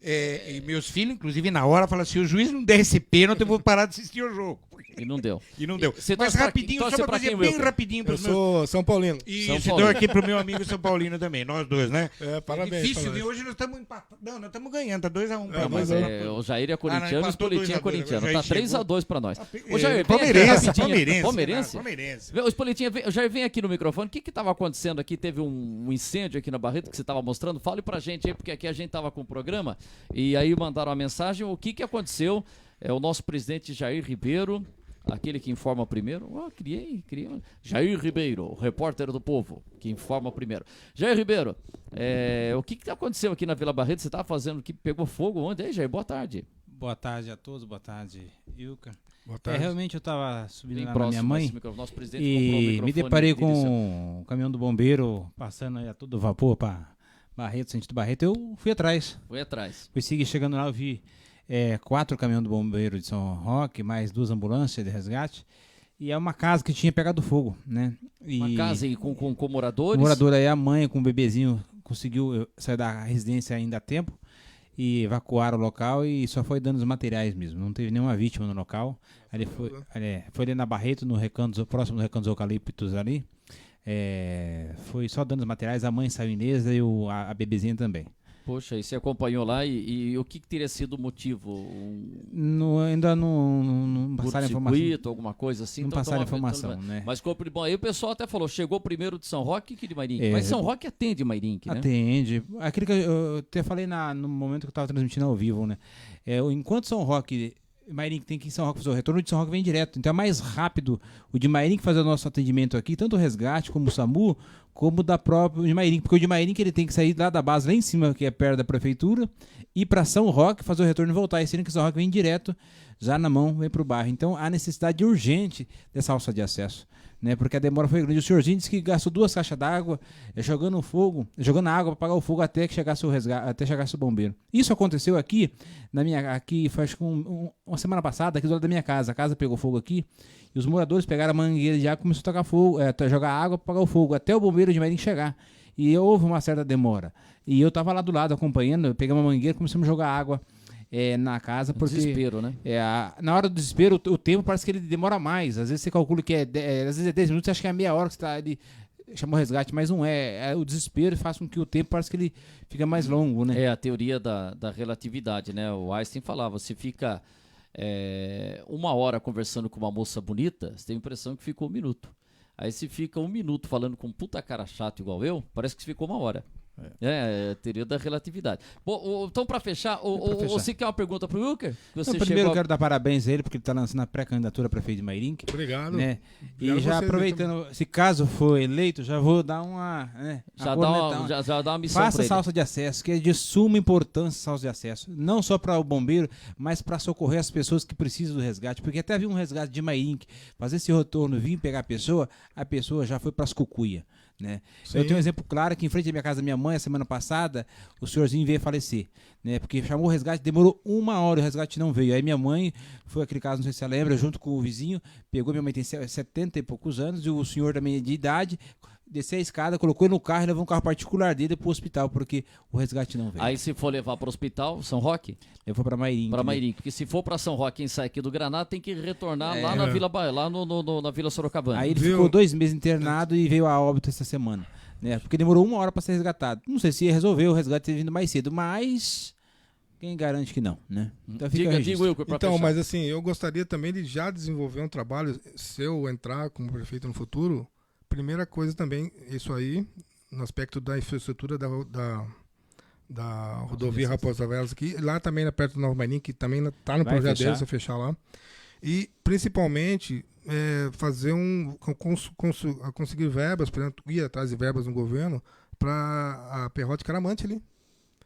E meus filhos, inclusive, na hora, falaram: se o juiz não der esse pênalti, eu vou parar de assistir o jogo. E não deu. E não deu. Você Mas torce pra rapidinho, quem? só Torce uma pra coisinha quem, bem Wilker? rapidinho para Eu os meus. sou São Paulino. Isso, Paulo. dou aqui pro meu amigo São Paulino também, nós dois, né? Parabéns. Difícil, parabéns. viu? Hoje nós estamos empatados. Não, nós estamos ganhando, tá 2-1 pra Não, nós. mas o Jair é corintiano e o empatou Espolitinho é 2-2, corintiano. o Tá Jair 3-2 pra nós. chegou. Ô, Jair, vem aqui Palmeirense, rapidinho. Palmeirense. Palmeirense? O Espolitinho, o Jair, vem aqui no microfone. O que estava acontecendo aqui? Teve um incêndio aqui na Barreto que você estava mostrando. Fale pra gente aí, porque aqui a gente tava com o programa e aí mandaram a mensagem. O que aconteceu? É o nosso presidente Jair Ribeiro, aquele que informa primeiro. Criei. Jair Ribeiro, o repórter do povo, que informa primeiro. Jair Ribeiro, o que aconteceu aqui na Vila Barreto? Você estava fazendo o que pegou fogo ontem? Aí, Jair, boa tarde. Boa tarde a todos, boa tarde, Ilka. Boa tarde. Realmente eu estava subindo Bem lá na minha próximo mãe esse microfone. Nosso presidente comprou um e microfone me deparei direcido. com o caminhão do bombeiro passando aí a todo vapor para Barreto, sentido Barreto. Eu fui atrás. Foi atrás. Fui seguir, chegando lá eu vi 4 caminhões do bombeiro de São Roque, mais 2 ambulâncias de resgate. E é uma casa que tinha pegado fogo, né? Uma casa aí com moradores. O morador aí, a mãe com o bebezinho, conseguiu sair da residência ainda a tempo e evacuar o local e só foi danos materiais mesmo. Não teve nenhuma vítima no local. Ali foi ali na Barreto, próximo do Recanto dos Eucaliptos ali. Foi só danos materiais. A mãe saiu ilesa e a bebezinha também. Poxa, e você acompanhou lá e o que teria sido o motivo? Ainda não passaram informação. Curto-circuito, alguma coisa assim? Não Então, passaram tava- informação, então, né? Mas bom, aí o pessoal até falou, chegou primeiro de São Roque que de Mairink. Mas São Roque atende Mairink, né? Atende. Aquilo que eu até falei no momento que eu estava transmitindo ao vivo, né? Enquanto São Roque, Mairink tem que ir em São Roque fazer o retorno, o de São Roque vem direto. Então é mais rápido o de Mairink fazer o nosso atendimento aqui, tanto o resgate como o SAMU, como da própria de Mairink. Porque o de Mairink ele tem que sair lá da base, lá em cima, que é perto da prefeitura, ir para São Roque, fazer o retorno e voltar. E sendo que São Roque vem direto, já na mão, vem para o bairro. Então há necessidade urgente dessa alça de acesso, né? Porque a demora foi grande. O senhorzinho disse que gastou 2 caixas d'água, jogando água para apagar o fogo até que chegasse o resgate, até chegasse o bombeiro. Isso aconteceu aqui foi acho que uma semana passada, aqui do lado da minha casa. A casa pegou fogo aqui e os moradores pegaram a mangueira de água e começaram a tocar fogo, jogar água para apagar o fogo, até o bombeiro de Mairink chegar. E houve uma certa demora. E eu estava lá do lado acompanhando, eu peguei uma mangueira e começamos a jogar água na casa, porque Desespero, né? na hora do desespero o tempo parece que ele demora mais. Às vezes você calcula que às vezes é 10 minutos, você acha que é meia hora que você está ali, chamou resgate, mas não é. O desespero faz com que o tempo parece que ele fica mais longo, né? É a teoria da relatividade, né? O Einstein falava, você fica 1 hora conversando com uma moça bonita, você tem a impressão que ficou 1 minuto. Aí se fica 1 minuto falando com um puta cara chato igual eu, parece que ficou 1 hora. Teoria da relatividade. Bom, então, para fechar, você quer uma pergunta para o Wilker? Primeiro eu quero dar parabéns a ele, porque ele está lançando a pré-candidatura a prefeito de Mairink. Obrigado. Né? Obrigado e já aproveitando, se caso for eleito, já vou dar uma... Já dá uma missão. Faça salsa de acesso, que é de suma importância salsa de acesso. Não só para o bombeiro, mas para socorrer as pessoas que precisam do resgate. Porque até havia um resgate de Mairink, fazer esse retorno, vir pegar a pessoa já foi para as cucuia. Né? Eu tenho um exemplo claro que em frente à minha casa da minha mãe, a semana passada, o senhorzinho veio falecer, né? Porque chamou o resgate, demorou 1 hora e o resgate não veio. Aí minha mãe, foi aquele caso, não sei se você lembra, junto com o vizinho, pegou, minha mãe tem 70 e poucos anos, e o senhor também de idade, desceu a escada, colocou ele no carro e levou um carro particular dele pro hospital, porque o resgate não veio. Aí se for levar pro hospital, São Roque? Levou pra Mairink. Pra Mairink, porque se for pra São Roque, quem sai aqui do Granada tem que retornar lá na Vila lá na Vila Sorocabana. Aí ele ficou 2 meses internado e veio a óbito essa semana. Né? Porque demorou 1 hora para ser resgatado. Não sei se ia resolver o resgate ter vindo mais cedo, mas quem garante que não, né? Então fica diga Wilker, pra então, fechar. mas assim, eu gostaria também de já desenvolver um trabalho, se eu entrar como prefeito no futuro, primeira coisa também, isso aí, no aspecto da infraestrutura da rodovia Raposa Velas aqui, lá também perto do Nova Mairink, que também está no projeto deles, se fechar lá. E principalmente fazer conseguir verbas, por exemplo, ir atrás de verbas no governo para a Perrote Caramante ali.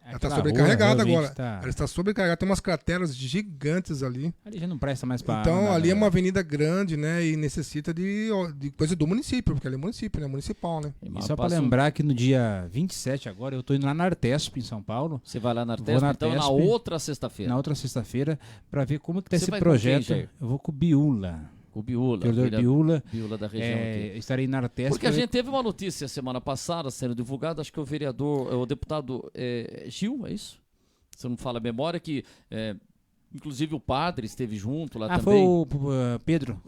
Ela está sobrecarregada agora. Ela está sobrecarregada, tem umas crateras gigantes ali. Ali já não presta mais para... Então, ali é uma avenida grande, né? E necessita de coisa do município, porque ali é município, né? Municipal, né? E só para lembrar que no dia 27 agora, eu estou indo lá na Artesp, em São Paulo. Você vai lá na Artesp, então na outra sexta-feira. Na outra sexta-feira, para ver como que está esse projeto. Eu vou com o Biula. O Biula. Biula da região aqui. Estarei na Artesp. Porque a gente teve uma notícia semana passada sendo divulgada, acho que o deputado Gil, é isso? Se não me fala a memória, que inclusive o padre esteve junto lá também. Foi o Pedro.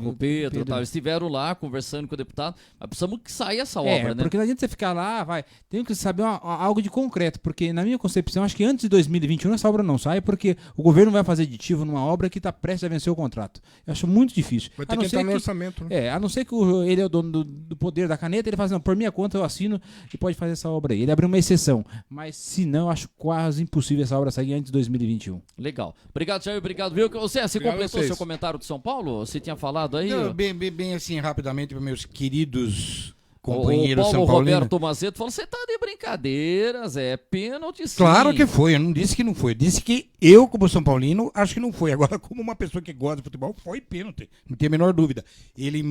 O Pedro. Tá, estiveram lá conversando com o deputado. Mas precisamos que saia essa obra, né? Porque não adianta você ficar lá, tem que saber algo de concreto, porque na minha concepção, acho que antes de 2021 essa obra não sai, porque o governo vai fazer aditivo numa obra que está prestes a vencer o contrato. Eu acho muito difícil. Vai ter que entrar no orçamento, né? A não ser que ele é o dono do poder da caneta, ele fala, não, por minha conta eu assino e pode fazer essa obra aí. Ele abriu uma exceção, mas se não, acho quase impossível essa obra sair antes de 2021. Legal. Obrigado, Jair. Obrigado, viu? Você completou seu comentário de São Paulo? Você tinha falado aí? Não, bem assim, rapidamente, para meus queridos companheiros São Paulo Paulinos. Roberto Mazeto falou, você tá de brincadeira, Zé, pênalti sim. Claro que foi, eu não disse que não foi. Eu disse que eu, como São Paulino, acho que não foi. Agora, como uma pessoa que gosta de futebol, foi pênalti, não tem a menor dúvida. Ele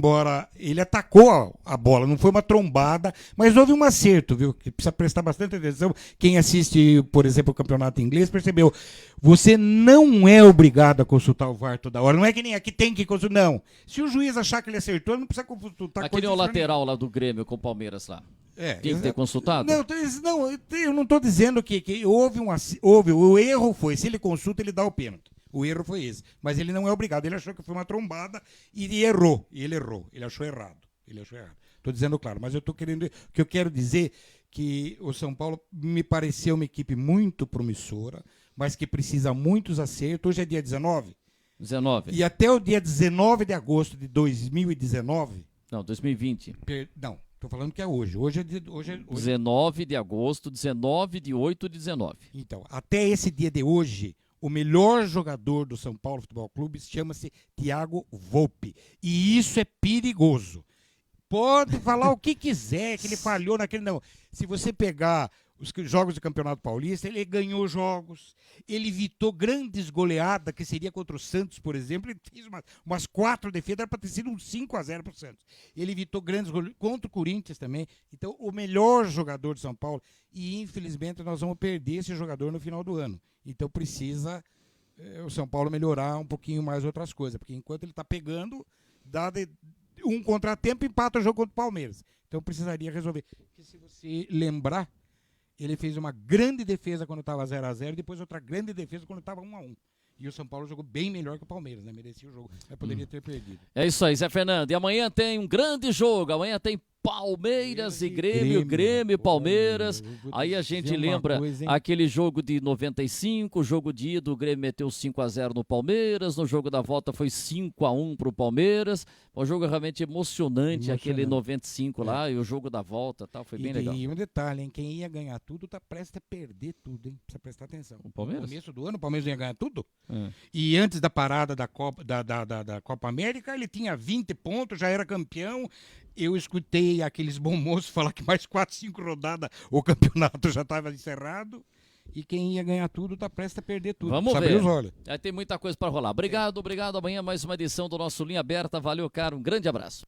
atacou a bola, não foi uma trombada, mas houve um acerto, viu? Que precisa prestar bastante atenção. Quem assiste, por exemplo, o campeonato inglês, percebeu. Você não é obrigado a consultar o VAR toda hora. Não é que nem aqui tem que consultar, não. Se o juiz achar que ele acertou, ele não precisa consultar. Aquele é o lateral lá do Grêmio com o Palmeiras lá. Tem que ter consultado? Não, eu não estou dizendo que houve o erro foi, se ele consulta, ele dá o pênalti. O erro foi esse. Mas ele não é obrigado. Ele achou que foi uma trombada e errou. E ele errou. Ele achou errado. Estou dizendo claro. Mas o que eu quero dizer que o São Paulo me pareceu uma equipe muito promissora, mas que precisa muitos acertos. Hoje é dia 19. 19. E até o dia 19 de agosto de 2019... Não, 2020. Não. Estou falando que é hoje. Hoje é 19 de agosto, 19 de 8 de 19. Então, até esse dia de hoje, o melhor jogador do São Paulo Futebol Clube chama-se Thiago Volpi. E isso é perigoso. Pode falar o que quiser, que ele falhou naquele... Não. Se você pegar os jogos do Campeonato Paulista, ele ganhou jogos, ele evitou grandes goleadas, que seria contra o Santos, por exemplo, ele fez umas 4 defesas, era para ter sido um 5-0 para o Santos. Ele evitou grandes goleadas contra o Corinthians também. Então, o melhor jogador de São Paulo, e infelizmente nós vamos perder esse jogador no final do ano. Então, precisa o São Paulo melhorar um pouquinho mais outras coisas, porque enquanto ele está pegando, dá um contratempo, empata o jogo contra o Palmeiras. Então, precisaria resolver. Porque se você lembrar, ele fez uma grande defesa quando estava 0-0 e depois outra grande defesa quando estava 1-1. E o São Paulo jogou bem melhor que o Palmeiras, né? Merecia o jogo, mas poderia ter perdido. É isso aí, Zé Fernando. E amanhã tem um grande jogo. Amanhã tem Palmeiras e Grêmio, Grêmio e Palmeiras. Aí a gente lembra aquele jogo de 95, o jogo de ida, o Grêmio meteu 5-0 no Palmeiras, no jogo da volta foi 5-1 pro Palmeiras. Um jogo realmente emocionante, aquele 95 lá, e o jogo da volta, tal, foi bem legal. E um detalhe, hein, quem ia ganhar tudo tá prestes a perder tudo, hein? Precisa prestar atenção. O Palmeiras? No começo do ano, o Palmeiras ia ganhar tudo. É. E antes da parada da Copa América, ele tinha 20 pontos, já era campeão. Eu escutei aqueles bons moços falar que mais 4, 5 rodadas o campeonato já estava encerrado. E quem ia ganhar tudo tá prestes a perder tudo. Vamos Sabe ver. os olhos. Tem muita coisa para rolar. Obrigado. Amanhã mais uma edição do nosso Linha Aberta. Valeu, cara. Um grande abraço.